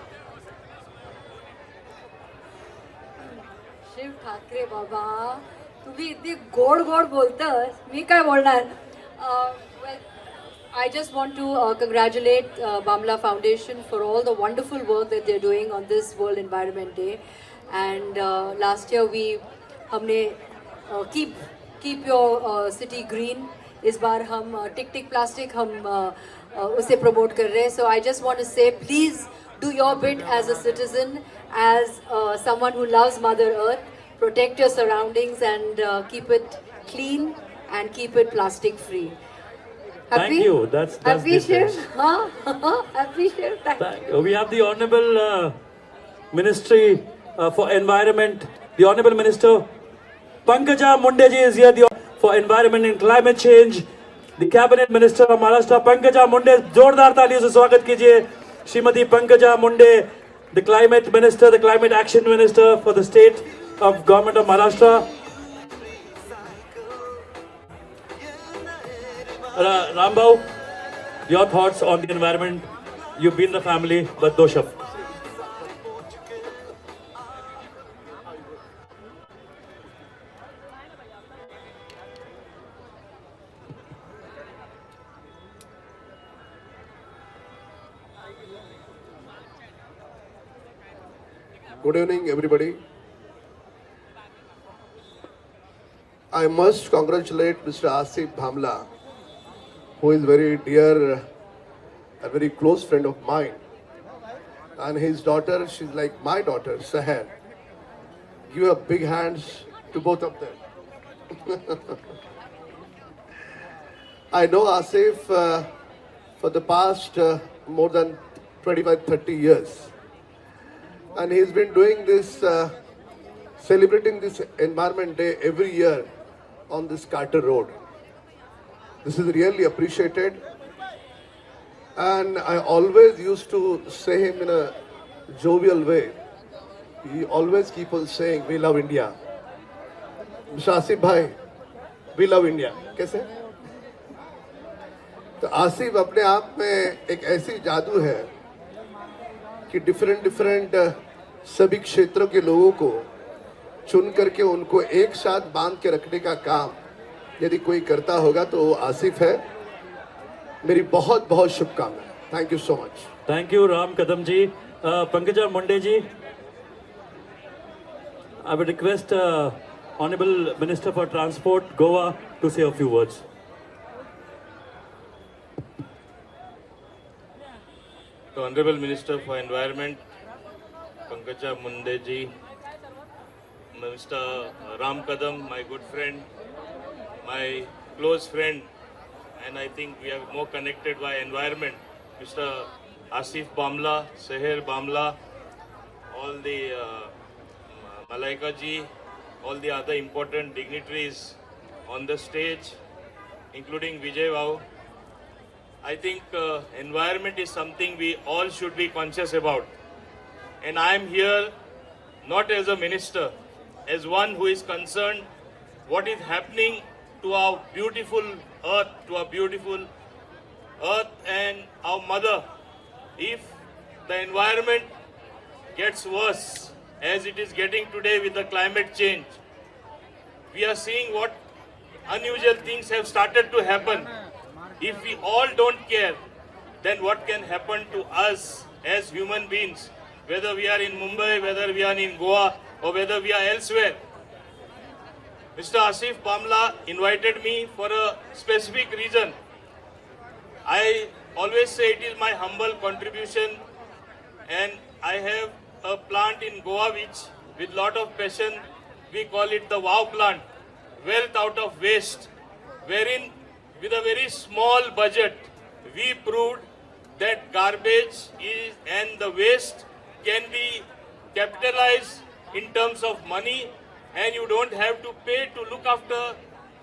Shiv Thackeray बाबा, तुम्ही इतके गोड गोड बोलतस, मी काय बोलणार. I just want to congratulate Bamla Foundation for all the wonderful work that they're doing on this World Environment Day. And last year हमने keep your city green. इस बार हम टिक टिक plastic हम उसे प्रमोट कर रहे हैं. So I just want to say please do your bit as a citizen, as someone who loves mother earth. Protect your surroundings and keep it clean and keep it plastic free. Thank you. That's happy, Shiv? different. Huh? Happy, Shiv? Thank you. We have the Honorable Ministry for Environment, the Honorable Minister Pankaja Munde ji is here for Environment and Climate Change. The Cabinet Minister of Maharashtra Pankaja Munde, जोरदार तालियों से स्वागत कीजिए Shrimati Pankaja Munde, the Climate Minister, the Climate Action Minister for the State of Government of Maharashtra. Rambau, your thoughts on the environment? You've been the family, but do shab. Good evening, everybody. I must congratulate Mr. Asif Bhamla, who is very dear, a very close friend of mine. And his daughter, she's like my daughter, Seher. Give a big hands to both of them. I know Asif for the past more than 25-30 years. And he's been doing this, celebrating this Environment Day every year on this Carter Road. This is really appreciated. And I always used to say him in a jovial way. He always keep on saying, we love India. Mr. Asif bhai, we love India. कैसे? तो आसिफ अपने आप में एक ऐसी जादू है कि डिफरेंट सभी क्षेत्रों के लोगों को चुन करके उनको एक साथ बांध के रखने का काम यदि कोई करता होगा तो वो आसिफ है. मेरी बहुत बहुत शुभकामनाएं. Thank you so much. Thank you Ram Kadam ji. Pankaja Munde ji, I would request Honorable Minister for Transport, Goa, to say a few words. The Honorable Minister for Environment, Pankaja Munde ji, Mr. Ram Kadam, my good friend, my close friend, and I think we are more connected by environment, Mr. Asif Bhamla, Seher Bhamla, all the Malaika ji, all the other important dignitaries on the stage, including Vijay Vau. I think environment is something we all should be conscious about. And I am here not as a minister, as one who is concerned what is happening to our beautiful earth and our mother. If the environment gets worse, as it is getting today with the climate change, we are seeing what unusual things have started to happen. If we all don't care, then what can happen to us as human beings, whether we are in Mumbai, whether we are in Goa, or whether we are elsewhere. Mr. Asif Bhamla invited me for a specific reason. I always say it is my humble contribution, and I have a plant in Goa which, with lot of passion, we call it the WOW plant, wealth out of waste, wherein with a very small budget, we proved that garbage is and the waste can be capitalized in terms of money, and you don't have to pay to look after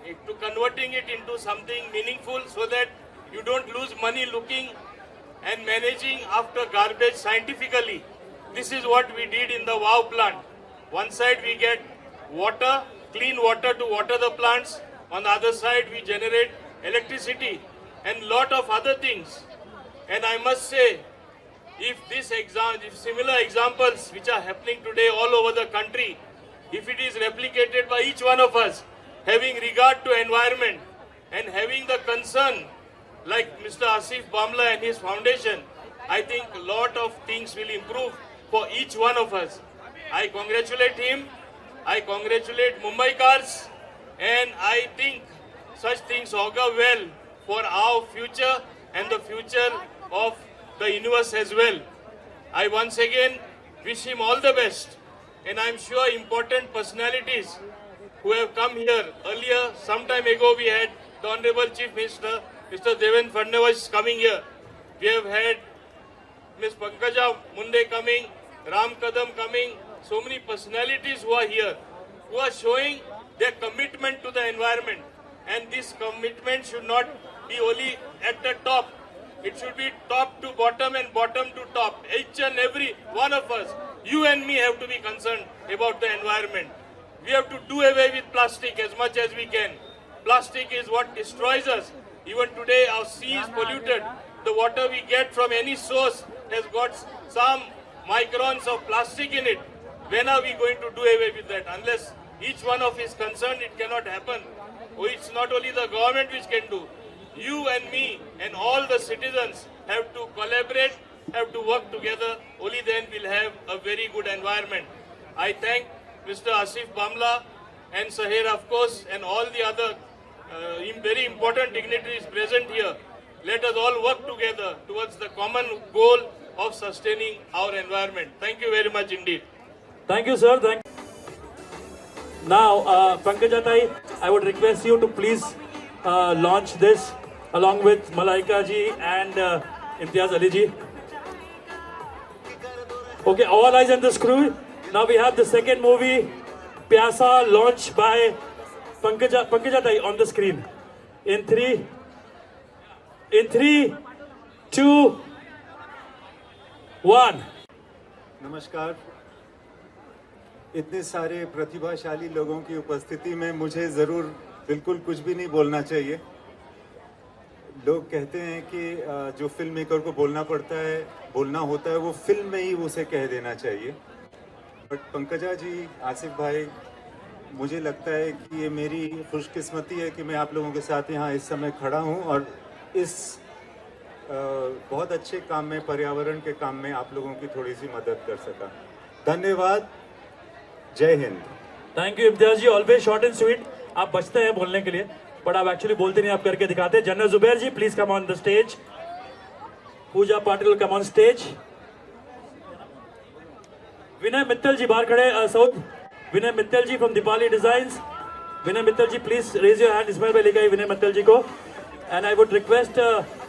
it, to converting it into something meaningful, so that you don't lose money looking and managing after garbage scientifically. This is what we did in the WOW plant. One side we get water, clean water to water the plants. On the other side we generate electricity and lot of other things. And I must say, if similar examples which are happening today all over the country, if it is replicated by each one of us, having regard to environment and having the concern like Mr. Asif Bhamla and his foundation, I think a lot of things will improve for each one of us. I congratulate him, I congratulate Mumbaikars, and I think such things augur well for our future and the future of the universe as well. I once again wish him all the best, and I am sure important personalities who have come here. Earlier, some time ago, we had the Honorable Chief Minister, Mr. Devendra Fadnavis coming here. We have had Ms. Pankaja Munde coming, Ram Kadam coming, so many personalities who are here, who are showing their commitment to the environment. And this commitment should not be only at the top. It should be top to bottom and bottom to top. Each and every one of us, you and me, have to be concerned about the environment. We have to do away with plastic as much as we can. Plastic is what destroys us. Even today, our sea is polluted. The water we get from any source has got some microns of plastic in it. When are we going to do away with that? Unless each one of us is concerned, it cannot happen. It's not only the government which can do. You and me and all the citizens have to collaborate, have to work together. Only then we'll have a very good environment. I thank Mr. Asif Bamla and Sahir, of course, and all the other very important dignitaries present here. Let us all work together towards the common goal of sustaining our environment. Thank you very much indeed. Thank you, sir. Now, Pankaja Tai, I would request you to please launch this along with Malaika ji and Imtiaz Ali ji. Okay, all eyes on the screw. Now we have the second movie, Pyasa, launched by Pankaja Tai on the screen. In 3, 2, 1. नमस्कार। इतने सारे प्रतिभाशाली लोगों की उपस्थिति में मुझे ज़रूर बिल्कुल कुछ भी नहीं बोलना चाहिए। लोग कहते हैं कि जो फिल्म मेकर को बोलना पड़ता है, बोलना होता है, वो फिल्म में ही उसे कह देना चाहिए। बट पंकजा जी, आसिफ भाई, मुझे लगता है कि ये मेरी खुशकिस्मती है कि मैं आप लोगों के साथ यहाँ इस समय खड़ा हूँ और इस बहुत अच्छे काम में, पर्यावरण के काम में आप लोगों की थोड़ी सी मदद कर सका। धन्यवाद। जय Hind. Thank you Imtiaz ji, always short and sweet. आप बचते हैं बोलने के लिए, बट आप एक्चुअली बोलते नहीं, आप करके दिखाते हैं। General Zubair ji, please come on the stage. Pooja Patil, come on stage. Vinay Mittal ji बाहर खड़े, south. Vinay Mittal ji from Deepali designs. Vinay Mittal ji, please raise your hand. इसमें पे लिखा है विनय मित्तल जी को। And I would request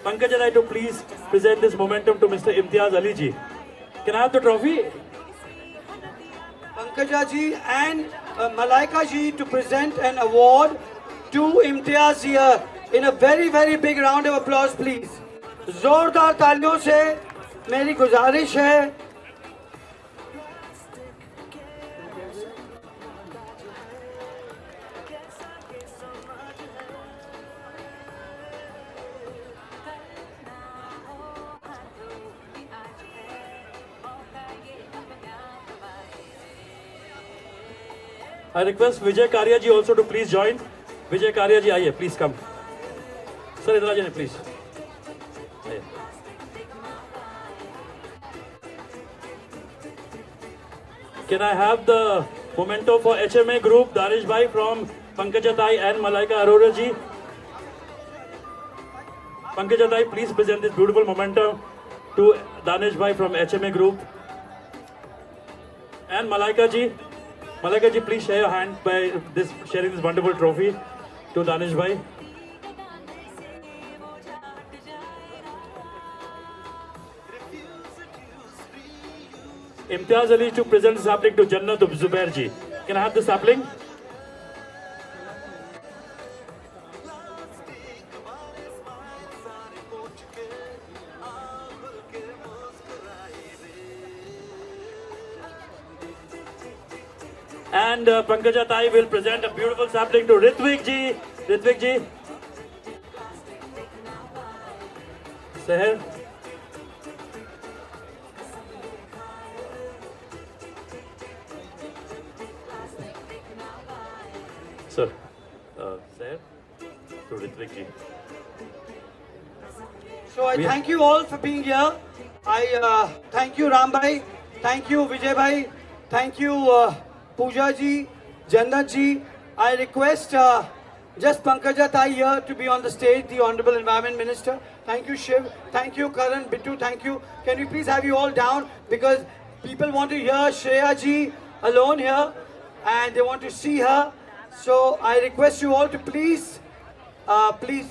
Pankaja Tai to please present this momentum to Mr. Imtiaz Ali ji. Can I have the trophy? Pankaja ji and Malaika ji to present an award to Imtiaz here in a very, very big round of applause, please. जोरदार तालियों से मेरी गुजारिश है। I request Vijay Karia ji also to please join. Vijay Karia ji, आइए, please come. Sir, इधर आ जाइए, please. Can I have the memento for HMA Group, Danish Bhai from Pankaja Tai and Malaika Arora ji? Pankaja Tai, please present this beautiful memento to Danish Bhai from HMA Group. And Malaika ji. Malaika ji, please share your hand by sharing this wonderful trophy to Danish Bhai. Imtiaz Ali to present the sapling to Jannat Zubair ji. Can I have the sapling? And Pankaja Tai will present a beautiful sapling to Ritvik ji. Ritvik ji. Seher. Sir. Seher. To Ritvik ji. So I thank you all for being here. I thank you Ram Bhai, thank you Vijay Bhai, thank you Pooja ji, Jannat ji. I request just Pankaja Tai here to be on the stage, the Honorable Environment Minister. Thank you Shiv, thank you Karan, Bittu, thank you. Can we please have you all down because people want to hear Shreya ji alone here and they want to see her. So I request you all to please, please.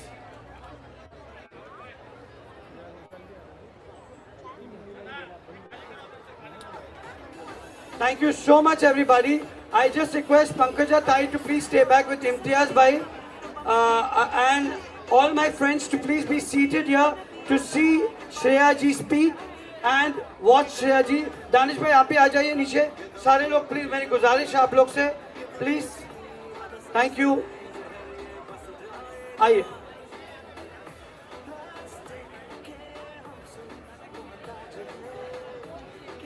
Thank you so much, everybody. I just request Pankaja Tai to please stay back with Imtiaz Bhai, and all my friends to please be seated here to see Shreya ji speak and watch Shreya ji. Danish भाई आप भी आ जाइए नीचे, सारे लोग please, मेरी गुजारिश है आप लोग से, प्लीज. Thank you. आइए.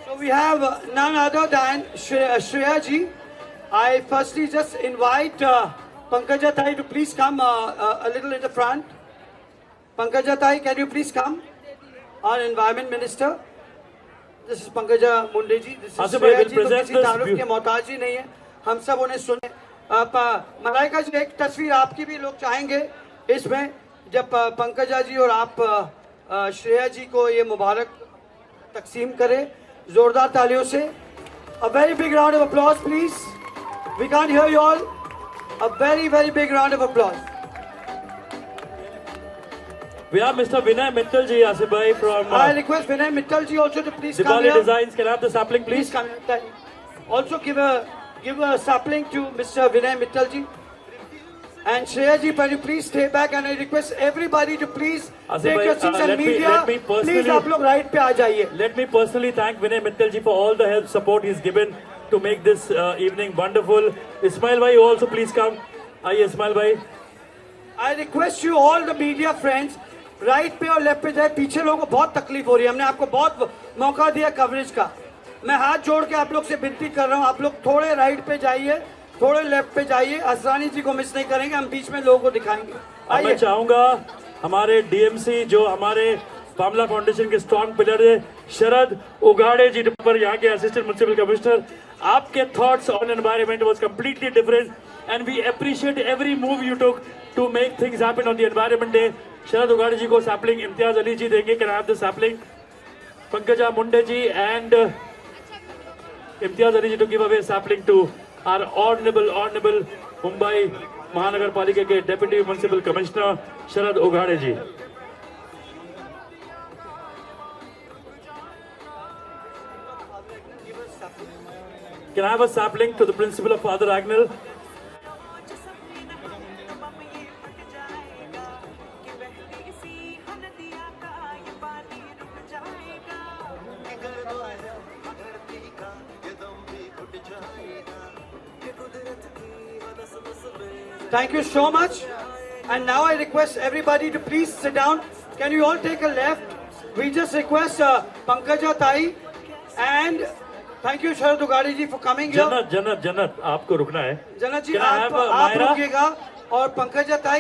So we have none other than Shreya ji. I firstly just invite Pankaja Tai to please come a little in the front. Pankaja Tai, can you please come? Our Environment Minister. This is Pankaja Munde ji. This is Shreya ji. तो किसी तारुफ के मोहताज ही नहीं है. हम सब उन्हें सुने. मलाइका जी, एक तस्वीर आपकी भी लोग चाहेंगे इसमें, जब पंकजा जी और आप श्रेया जी को ये मुबारक तकसीम करें जोरदार तालियों से. A very big round of applause, please. We can't hear you all. A very, very big round of applause. We have Mr. Vinay Mittal ji, Asif bhai, from I request Vinay Mittal ji also to please come Diwali here. Designs. Can I have the sapling, please? Please come here. Also give a sapling to Mr. Vinay Mittal ji. And Shreya ji, can you please stay back, and I request everybody to please take your seats, and media, please आप लोग right पे आ जाइए. Let me personally thank Vinay Mittal ji for all the help, support he's given to make this evening wonderful. Ismail bhai, you also please come. Aye, Ismail bhai. I request you all the media friends, right पे और left पे जाए. पीछे लोगों को बहुत तकलीफ हो रही है. हमने आपको बहुत मौका दिया कवरेज का. मैं हाथ जोड़ के आप लोग से विनती कर रहा हूँ, आप लोग थोड़े राइट पे जाइए, थोड़े लेफ्ट पे जाइए. असरानी जी को मिस नहीं करेंगे, हम बीच में लोगों को दिखाएंगे. मैं चाहूंगा हमारे डीएमसी जो हमारे बामला फाउंडेशन के स्ट्रॉन्ग पिलर है, शरद उगाड़े जी पर यहाँ के असिस्टेंट म्युनिसिपल कमिश्नर, आपके thoughts on environment was completely different and we appreciate every move you took to make things happen on the environment day. Sharad Ugade ji को सैपलिंग इम्तियाज अली जी देंगे. Can I have the sapling? Pankaja Munde ji and Imtiaz Ali ji to give away sapling to our honorable Mumbai Mahanagar Palika के Deputy Municipal Commissioner Sharad Ughade ji. Can I have a sapling to the Principal of Father Agnel? Thank you so much. And now I request everybody to please sit down. Can you all take a left? We just request Pankaja Tai and thank you Sharad Ughade ji for coming here. Jannat, आपको रुकना है. Jannat ji, आप रुकिएगा और Pankaja Tai.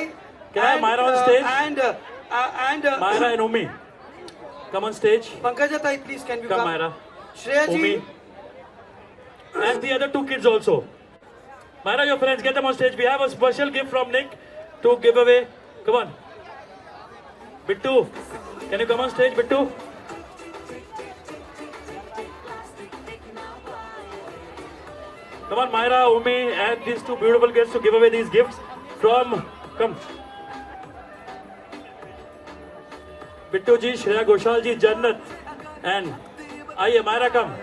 Can I have Myra on stage? And Myra and Umi, come on stage. Pankaja Tai, please can you come? Come Myra. Shreya ji. Umi. And the other two kids also. Myra, your friends, get them on stage. We have a special gift from Nick to give away. Come on. Bittu, can you come on stage, Bittu? Come on, Myra, Umi, and these two beautiful guests to give away these gifts from. Come. Bittu ji, Shreya Ghoshal ji, Jannat, and Aiye, Myra, come.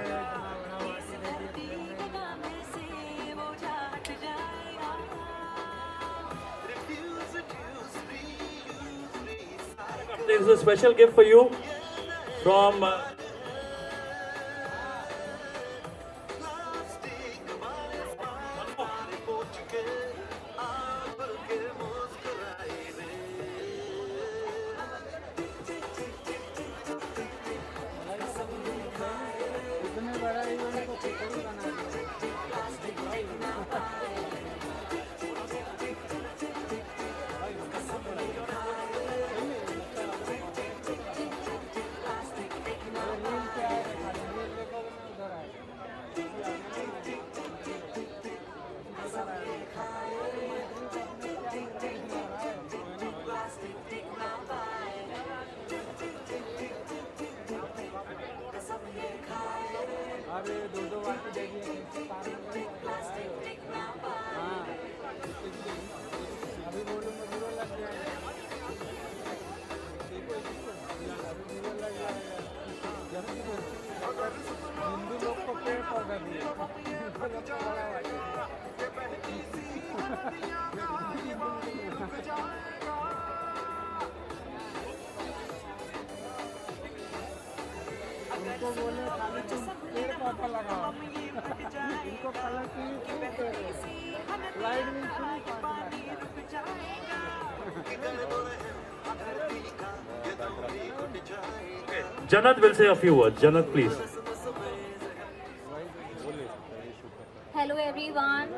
This is a special gift for you from Janat will say a few words. Janat, please. Hello everyone,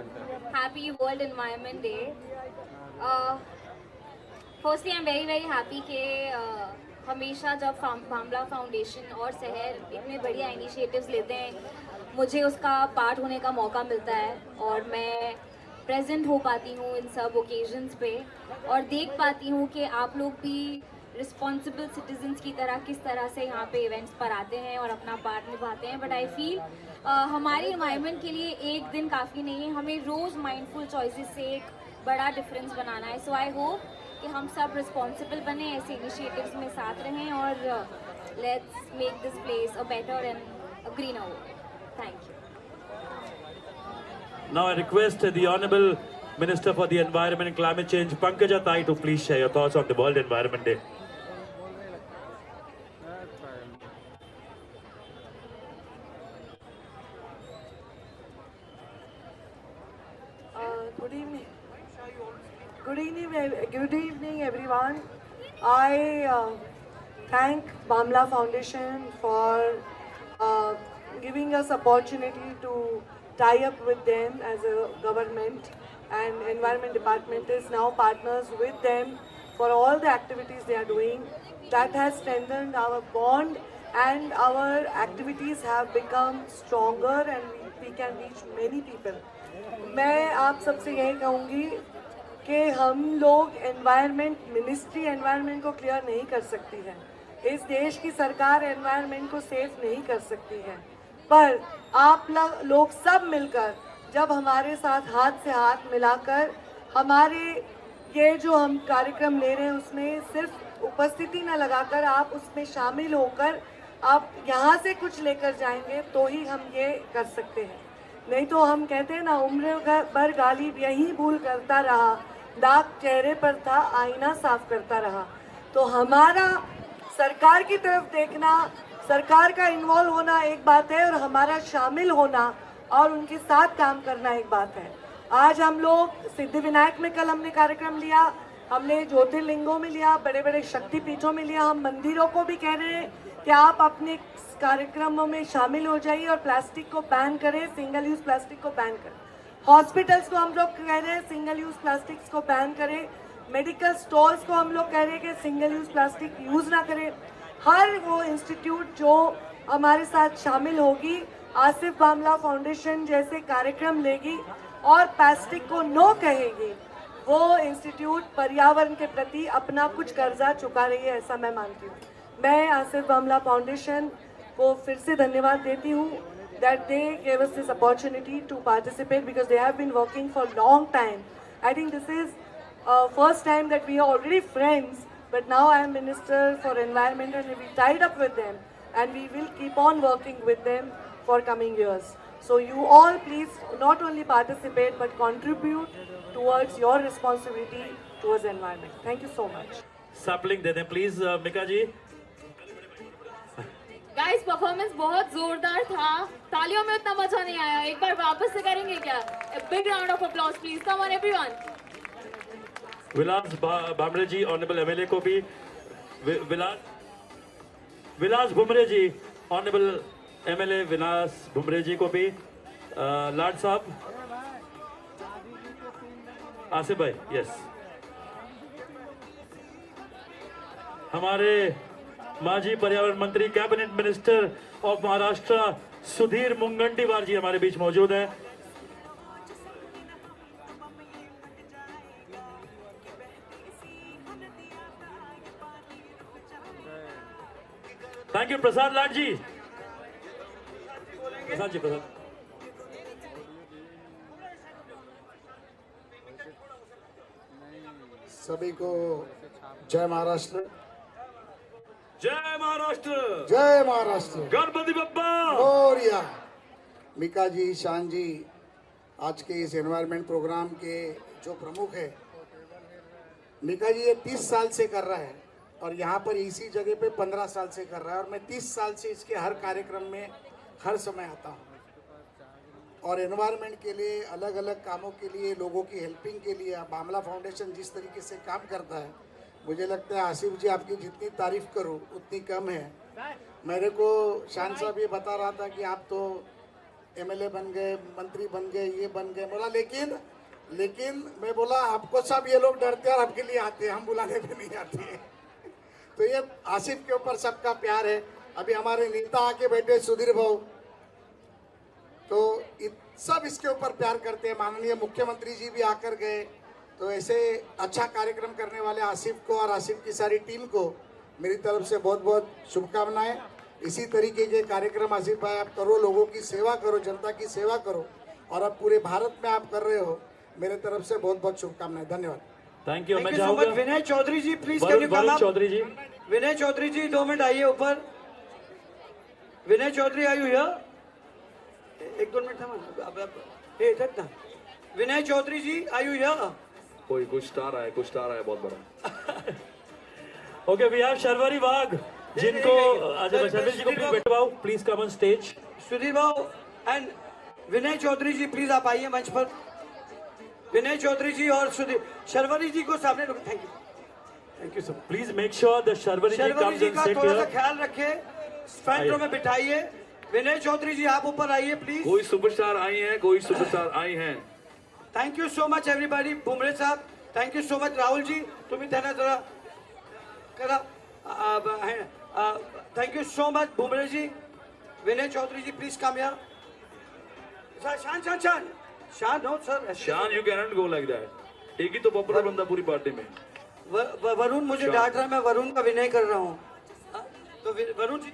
happy World Environment Day. Firstly, I'm very happy कि हमेशा जब बामला foundation और शहर इतने बढ़िया initiatives लेते हैं, मुझे उसका पार्ट होने का मौका मिलता है और मैं प्रेजेंट हो पाती हूँ इन सब ओकेजन्स पे और देख पाती हूँ कि आप लोग भी रिस्पॉन्सिबल सिटीजन्स की तरह किस तरह से यहाँ पे इवेंट्स पर आते हैं और अपना पार्ट निभाते हैं. बट आई फील हमारी एनवायरनमेंट के लिए एक दिन काफ़ी नहीं है, हमें रोज़ माइंडफुल चॉइसेस से एक बड़ा डिफरेंस बनाना है. सो आई होप कि हम सब रिस्पॉन्सिबल बने, ऐसे इनिशिएटिव्स में साथ रहें और let's make this place a better and a greener world. Thank you. Now I request the Honorable Minister for the Environment and Climate Change, Pankaja Tai, to please share your thoughts on the World Environment Day. Good evening, everyone. I thank Bamla Foundation for giving us opportunity to tie up with them as a government, and Environment Department is now partners with them for all the activities they are doing. That has strengthened our bond and our activities have become stronger and we can reach many people. मैं आप सबसे यही कहूँगी कि हम लोग environment ministry environment को clear नहीं कर सकती है, इस देश की सरकार एनवायरनमेंट को सेफ नहीं कर सकती है, पर आप लोग सब मिलकर जब हमारे साथ हाथ से हाथ मिलाकर हमारे ये जो हम कार्यक्रम ले रहे हैं उसमें सिर्फ उपस्थिति न लगाकर आप उसमें शामिल होकर आप यहाँ से कुछ लेकर जाएंगे तो ही हम ये कर सकते हैं. नहीं तो हम कहते हैं ना, उम्र भर गालिब यही भूल करता रहा, दाग चेहरे पर था आईना साफ करता रहा. तो हमारा सरकार की तरफ देखना, सरकार का इन्वॉल्व होना एक बात है और हमारा शामिल होना और उनके साथ काम करना एक बात है. आज हम लोग सिद्धिविनायक में कल हमने कार्यक्रम लिया, हमने ज्योतिर्लिंगों में लिया, बड़े बड़े शक्तिपीठों में लिया. हम मंदिरों को भी कह रहे हैं कि आप अपने कार्यक्रमों में शामिल हो जाइए और प्लास्टिक को बैन करें, सिंगल यूज प्लास्टिक को बैन करें. हॉस्पिटल्स को हम लोग कह रहे हैं सिंगल यूज प्लास्टिक्स को बैन करें. मेडिकल स्टोर्स को हम लोग कह रहे हैं कि सिंगल यूज प्लास्टिक यूज ना करें. हर वो इंस्टीट्यूट जो हमारे साथ शामिल होगी, आसिफ बामला फाउंडेशन जैसे कार्यक्रम लेगी और प्लास्टिक को नो कहेगी, वो इंस्टीट्यूट पर्यावरण के प्रति अपना कुछ कर्जा चुका रही है, ऐसा मैं मानती हूँ. मैं आसिफ बामला फाउंडेशन को फिर से धन्यवाद देती हूँ that they gave us this opportunity to participate because they have been working for a long time. I think this is first time that we are already friends, but now I am Minister for Environment and we tied up with them and we will keep on working with them for coming years. So you all please not only participate but contribute towards your responsibility towards environment. Thank you so much. Sapling दे दें please, Mika ji. Guys performance बहुत जोरदार था, तालियों में उतना मजा नहीं आया, एक बार वापस से करेंगे क्या? Big round of applause please, come on everyone. Vilas Bhamre ji, honourable MLA को भी, विलास भुमरे जी, ऑनरेबल एमएलए विलास भुमरे जी को भी, लाड साहब, आसिफ भाई, यस, हमारे माजी पर्यावरण मंत्री cabinet minister of Maharashtra Sudhir Mungantiwar ji हमारे बीच मौजूद हैं. Thank you. प्रसाद लाड जी, प्रसाद जी, प्रसाद. सभी को जय महाराष्ट्र. जय महाराष्ट्र. जय महाराष्ट्र. गणपति बप्पा मोरया. मिका जी, शान जी, आज के इस एनवायरनमेंट प्रोग्राम के जो प्रमुख है, मिका जी ये 30 साल से कर रहा है और यहाँ पर इसी जगह पे 15 साल से कर रहा है और मैं 30 साल से इसके हर कार्यक्रम में हर समय आता हूँ। और एनवायरनमेंट के लिए, अलग अलग कामों के लिए, लोगों की हेल्पिंग के लिए बामला फाउंडेशन जिस तरीके से काम करता है, मुझे लगता है आसिफ जी आपकी जितनी तारीफ करूँ उतनी कम है। मेरे को शान साहब ये बता रहा था कि आप तो एमएलए बन गए, मंत्री बन गए, ये बन गए, बोला लेकिन मैं बोला आपको सब ये लोग डरते हैं और आपके लिए आते हैं, हम बुलाने पे नहीं आते हैं। तो ये आसिफ के ऊपर सबका प्यार है। अभी हमारे नेता आके बैठे सुधीर भाऊ, तो सब इसके ऊपर प्यार करते हैं। माननीय मुख्यमंत्री जी भी आकर गए। तो ऐसे अच्छा कार्यक्रम करने वाले आसिफ को और आसिफ की सारी टीम को मेरी तरफ से बहुत बहुत शुभकामनाएं। इसी तरीके के कार्यक्रम आसिफ भाई आप करो, लोगों की सेवा करो, जनता की सेवा करो, और अब पूरे भारत में आप कर रहे हो। मेरे तरफ से बहुत बहुत शुभकामनाएं। धन्यवाद। Thank you. मैं so चाहूंगा much. Vinay Chaudhary ji please can you come up. Chaudhary ji, Vinay Chaudhary ji 2 minute आइए ऊपर। विनय चौधरी आयु हियर, 1-2 मिनट था इधर ना। विनय चौधरी जी आयु हियर। कोई कुछ स्टार आया बहुत बड़ा। Okay we have Sharvari Wagh जिनको शर्वरी जी को प्लीज बैठवाओ, please come on stage. Sudhir भाऊ एंड विनय चौधरी जी प्लीज आप आइए मंच पर। विनय चौधरी जी और सुधीर शर्वरी जी को सामने रखो। Thank you sir. Please make sure the Sharvari ji Sharvari comes ji and का सिट थोड़ा सा हियर। ख्याल रखें, फ्रंट रो में बिठाइए। विनय चौधरी जी आप ऊपर आइए प्लीज। कोई सुपरस्टार आई हैं। Thank you so much everybody. Bumre साहब thank you so much. Rahul ji तुम्ही त्यांना जरा करा। Thank you so much Bumre ji. Vinay Chaudhary ji please come here. Shaan no sir. Shaan you can not go like that. एक ही तो पॉपुलर बंदा पूरी पार्टी में। वरुण मुझे डांट रहा है, मैं वरुण का विनय कर रहा हूँ। तो वरुण जी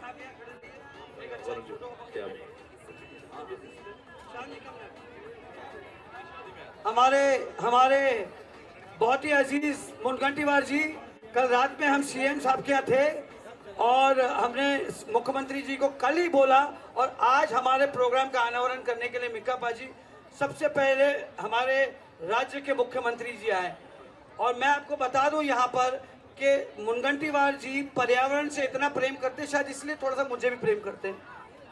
हमारे बहुत ही अजीज मुनगंटीवार जी, कल रात में हम सीएम साहब के यहाँ थे और हमने मुख्यमंत्री जी को कल ही बोला और आज हमारे प्रोग्राम का अनावरण करने के लिए मिक्का जी सबसे पहले हमारे राज्य के मुख्यमंत्री जी आए। और मैं आपको बता दूं यहाँ पर कि मुनगंटीवार जी पर्यावरण से इतना प्रेम करते, शायद इसलिए थोड़ा सा मुझे भी प्रेम करते हैं।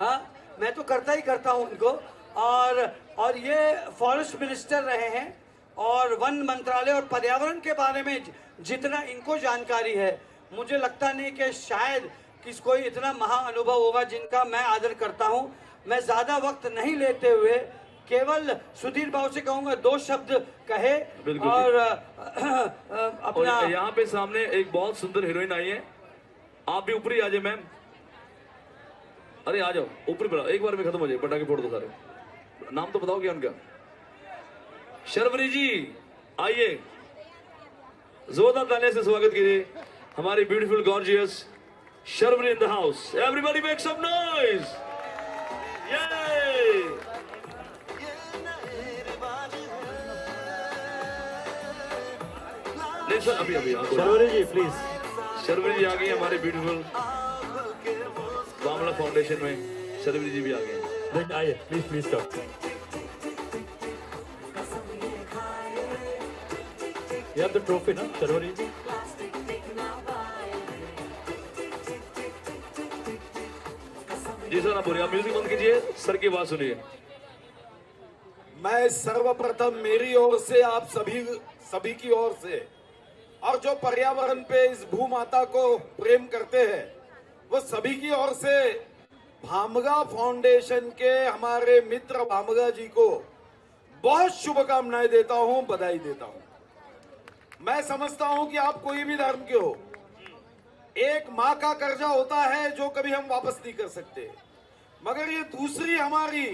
हाँ, मैं तो करता हूँ उनको। और ये फॉरेस्ट मिनिस्टर रहे हैं और वन मंत्रालय और पर्यावरण के बारे में जितना इनको जानकारी है, मुझे लगता नहीं कि शायद किस कोई इतना महाअनुभव होगा जिनका मैं आदर करता हूँ। मैं ज़्यादा वक्त नहीं लेते हुए केवल सुधीर बाबू से कहूँगा 2 शब्द कहे और अपना। यहाँ पे सामने एक बहुत सुंदर हीरोइन आई है, आप भी ऊपर ही आ जाए मैम। अरे आ जाओ ऊपर पर, एक बार में खत्म हो जाए, पटाखे फोड़ दो सारे। नाम तो बताओ क्या उनका? शर्वरी जी आइए, जोरदार तालियों से स्वागत कीजिए हमारी beautiful gorgeous Sharvari in the house. Everybody make some noise. अभी शर्वरी जी प्लीज। शर्वरी जी आ गई हमारे ब्यूटीफुल बामला फाउंडेशन में। शर्वरी जी भी आ गए। आइए please come. You have the trophy, no, Sharvari ji? जी सर, आप बोलिए। आप म्यूजिक बंद कीजिए, सर की आवाज सुनिए। मैं सर्वप्रथम मेरी ओर से आप सभी की ओर से और जो पर्यावरण पे इस भूमाता को प्रेम करते हैं वो सभी की ओर से भामगा फाउंडेशन के हमारे मित्र भामगा जी को बहुत शुभकामनाएं देता हूं, बधाई देता हूं। मैं समझता हूं कि आप कोई भी धर्म के हो, एक माँ का कर्जा होता है जो कभी हम वापस नहीं कर सकते, मगर ये दूसरी हमारी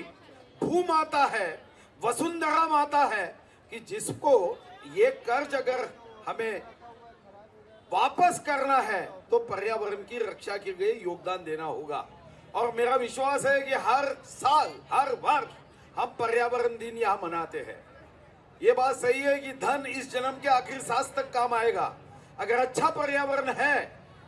भूमाता है, वसुंधरा माता है, कि जिसको ये कर्ज अगर हमें वापस करना है तो पर्यावरण की रक्षा के लिए योगदान देना होगा। और मेरा विश्वास है कि हर साल हर वर्ष हम पर्यावरण दिन यहाँ मनाते हैं। ये बात सही है कि धन इस जन्म के आखिरी सांस तक काम आएगा, अगर अच्छा पर्यावरण है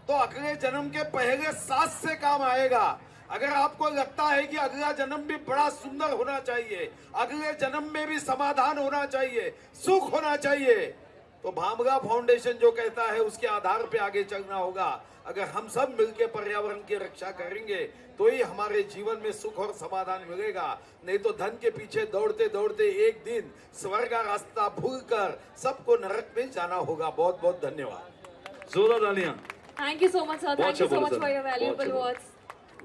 तो अगले जन्म के पहले सांस से काम आएगा। अगर आपको लगता है कि अगला जन्म भी बड़ा सुंदर होना चाहिए, अगले जन्म में भी समाधान होना चाहिए, सुख होना चाहिए, तो भामगा फाउंडेशन जो कहता है उसके आधार पे आगे चलना होगा। अगर हम सब मिलकर पर्यावरण की रक्षा करेंगे तो ही हमारे जीवन में सुख और समाधान मिलेगा, नहीं तो धन के पीछे दौड़ते दौड़ते एक दिन स्वर्ग का रास्ता भूलकर सबको नरक में जाना होगा। बहुत बहुत धन्यवाद। जोरदार तालियां। Thank you so much, sir. Thank you so much for your valuable words.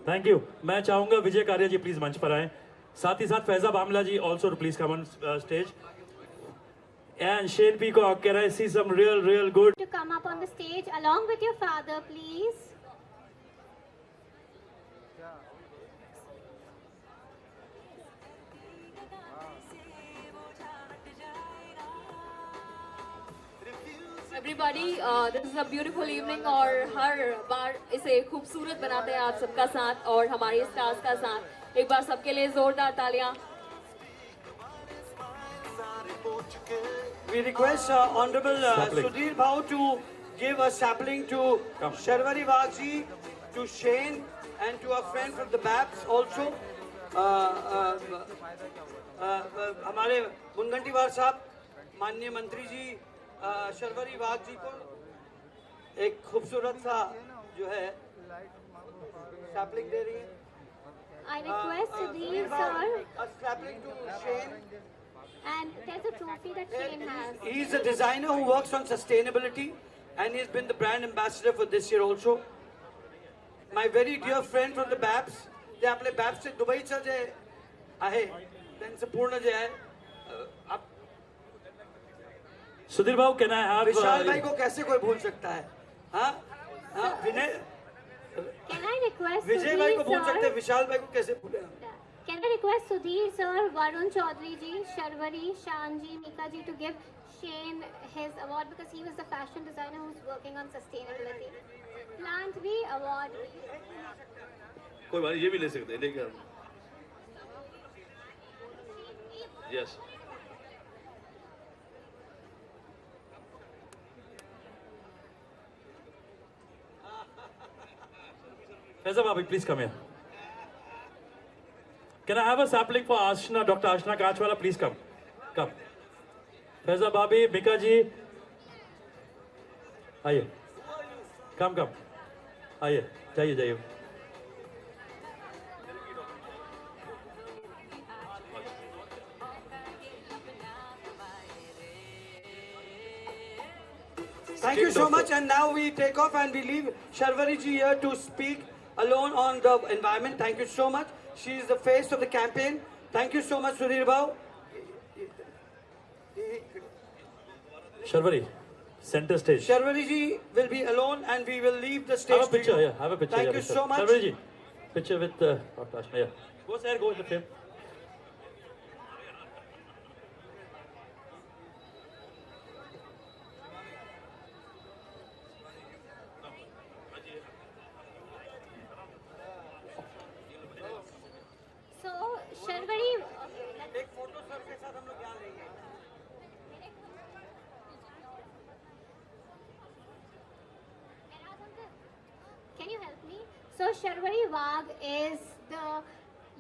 Thank you. मैं चाहूंगा विजय कारिया जी प्लीज मंच पर आए, साथ ही साथ Faiza Bhamla ji also please come on stage, and Shane Peacock, can I see some real good To come up on the stage along with your father, please. Everybody, this is a beautiful evening और हर बार इसे खूबसूरत बनाते हैं आप सबका साथ और हमारे स्टार्स का साथ। एक बार सबके लिए जोरदार तालियां। We request Honorable Sudhir Bhau to give a sapling to Sharvari Wagh ji, to Shane, and to a friend from the BAPS also. हमारे मुनगंटीवार साहब, माननीय मंत्री जी शर्वरी वाघ जी को एक खूबसूरत सा जो है सैपलिंग दे रही है। I request Sudhir sir, A sapling to Shane. and there's a trophy that Shane has. He is a designer who works on sustainability and he's been the brand ambassador for this year also. My very dear friend from the BAPS, जे आपले BAPS से दुबईचं जे आहे त्यांचं पूर्ण जे आहे आप सुधीर भाऊ, can I have विशाल भाई को कैसे कोई भूल सकता है? हाँ हाँ विनय Can I request विजय भाई को Sudhir भूल सकते हैं, sir? विशाल भाई को कैसे भूले? Can I request Sudhir sir, Varun Chaudhary ji, Sharvari, Shanji, Mika ji to give Shane his award because he was the fashion designer who's working on sustainability. Plant B award. कोई बात नहीं, ये भी ले सकते हैं, लेकर यस। फैजा भाभी please come here. Can I have a sapling for Aashna, doctor Aashna Kanchwala, please come. Faiza भाभी, मिका जी आइए, कम आइए, जाइए। Thank you so much, and now we take off and we leave Sharvari ji here to speak alone on the environment. Thank you so much. She is the face of the campaign. Thank you so much, Sudhir Bhau. Sharvari, center stage. Sharvari ji will be alone and we will leave the stage. Have a picture, to you. yeah, have a picture. Thank yeah, you so much. Sharvari ji, picture with Dr. Ashna, yeah. Go sir, go in the frame. So Sharvari, एक photo sir के साथ हम लोग यहाँ लेंगे। can you help me? So Sharvari Wagh is the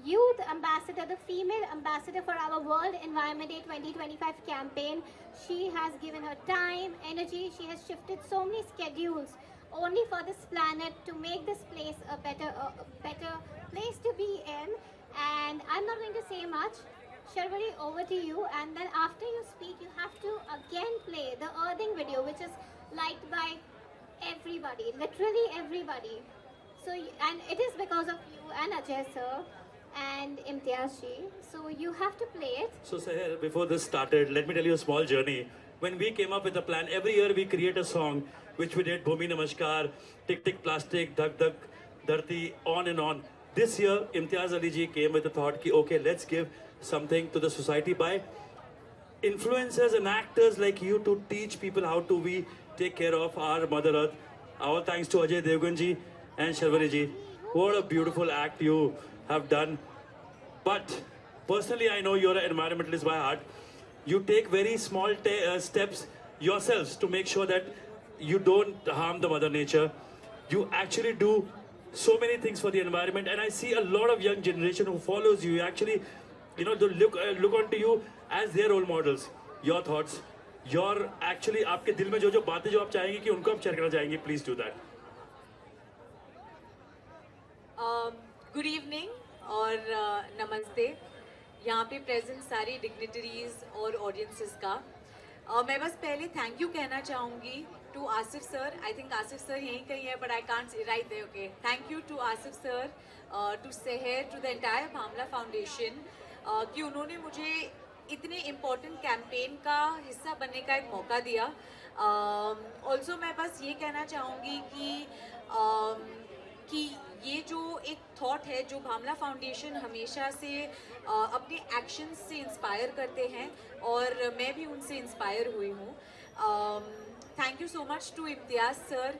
youth ambassador, the female ambassador for our World Environment Day 2025 campaign. She has given her time, energy, she has shifted so many schedules only for this planet to make this place a better place to be in. And I'm not going to say much. Sharvari, over to you. And then after you speak, you have to again play the earthing video, which is liked by everybody, literally everybody. So, and it is because of you and Ajay sir and Imtiaz ji. So you have to play it. So Sahir, before this started, let me tell you a small journey. When we came up with a plan, every year we create a song, which we did Bhumi Namaskar, Tik Tik Plastic, Dhak Dhak Dharti, on and on. This year, Imtiaz Ali ji came with the thought, ki, okay, let's give something to the society by influencers and actors like you to teach people how to we take care of our Mother Earth. All thanks to Ajay Devgan ji and Sharvari ji. What a beautiful act you have done. But personally, I know you're an environmentalist by heart. You take very small steps yourselves to make sure that you don't harm the Mother Nature. You actually do so many things for the environment, and I see a lot of young generation who follows you. Actually, you know, they look onto you as their role models. Your thoughts? Your actually आपके दिल में जो जो बातें जो आप चाहेंगे कि उनको आप शेयर करना चाहेंगे, please do that. Good evening और नमस्ते यहाँ पे प्रेजेंट सारी डिग्निटरीज और ऑडियंसेस का। मैं बस पहले थैंक यू कहना चाहूँगी to Asif sir. I think Asif sir यहीं कहीं है but I can't right there. Okay, thank you to Asif sir, to Sehar, to the entire Bhamla foundation कि उन्होंने मुझे इतने इम्पोर्टेंट कैंपेन का हिस्सा बनने का एक मौका दिया। ऑल्सो मैं बस ये कहना चाहूँगी कि ये जो एक थॉट है जो भामला फाउंडेशन हमेशा से अपने एक्शंस से इंस्पायर करते हैं और मैं भी उनसे इंस्पायर हुई हूँ। Thank you so much to Imtiaz sir,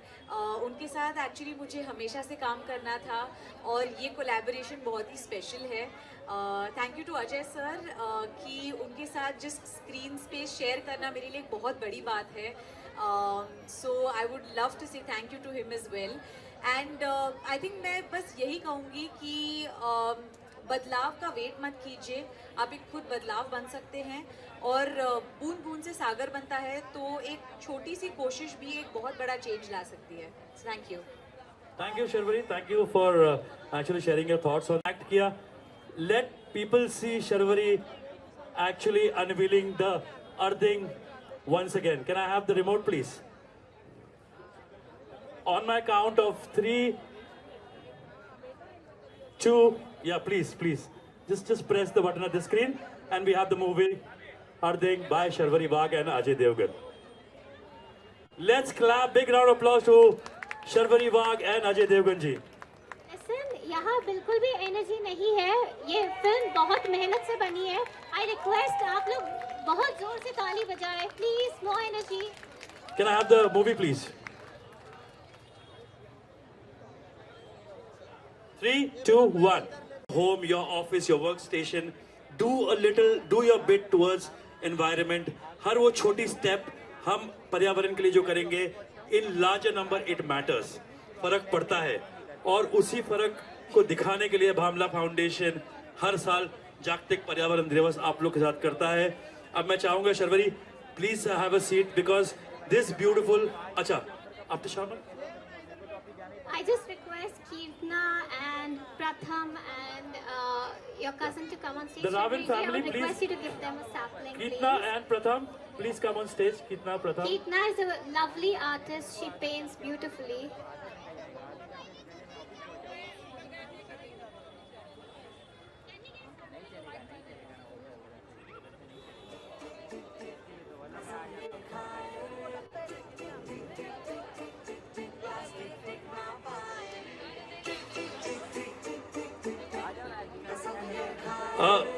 उनके साथ एक्चुअली मुझे हमेशा से काम करना था और ये कोलैबोरेशन बहुत ही स्पेशल है। Thank you to Ajay sir कि उनके साथ जिस स्क्रीन स्पेस शेयर करना मेरे लिए एक बहुत बड़ी बात है। So I would love to say thank you to him as well. And I think मैं बस यही कहूँगी कि बदलाव का वेट मत कीजिए, आप एक खुद बदलाव बन सकते हैं और बूंद बूंद से सागर बनता है, तो एक छोटी सी कोशिश भी एक बहुत बड़ा चेंज ला सकती है। Thank you. Thank you Sharvari, thank you for actually sharing your thoughts on act किया। Let people see Sharvari actually unveiling the earthing once again. Can I have the remote please? On my count of 3, 2, yeah, please. Just press the button at the screen and we have the movie Arding by Sharvari Wagh and Ajay Devgan. Let's clap, big round of applause to Sharvari Wagh and Ajay Devgan ji. Listen, यहाँ बिल्कुल भी energy नहीं है, ये film बहुत मेहनत से बनी है। आई रिक्वेस्ट आप लोग बहुत जोर से ताली बजाएं, please, no energy. Can I have the movie please? 3, 2, 1. Home, your office, your workstation, do your bit towards environment. हर वो छोटी स्टेप हम पर्यावरण के लिए जो करेंगे, in larger number it matters. फर्क पड़ता है और उसी फर्क को दिखाने के लिए भामला फाउंडेशन हर साल जागतिक पर्यावरण दिवस आप लोग के साथ करता है। अब मैं चाहूंगा Sharvari please have a seat because this beautiful. अच्छा, आफ्टर शाम I just request Keertna and Pratham and your cousin to come on stage. The Ravin family, I would request please. you to give them a sapling, Keertna please. and Pratham, please come on stage. Keertna, Pratham. Keertna is a lovely artist. She paints beautifully.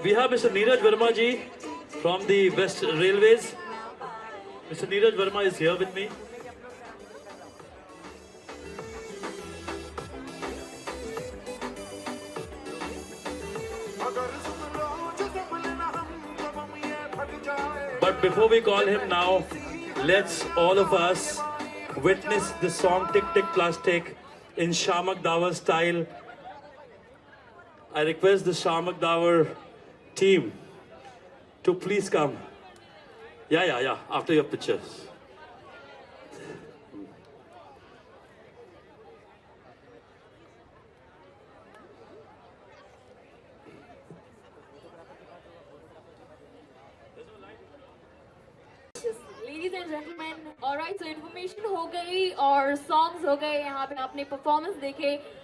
We have Mr. Neeraj Verma ji from the West Railways. Mr. Neeraj Verma is here with me. But before we call him now, let's all of us witness the song Tick Tick Plastic in Shamak Dawar style. I request the Shamak Dawar team to please come. Yeah, after your pictures. Ladies and gentlemen, alright, so information हो गई और songs हो गए, यहाँ पे आपने performance देखे,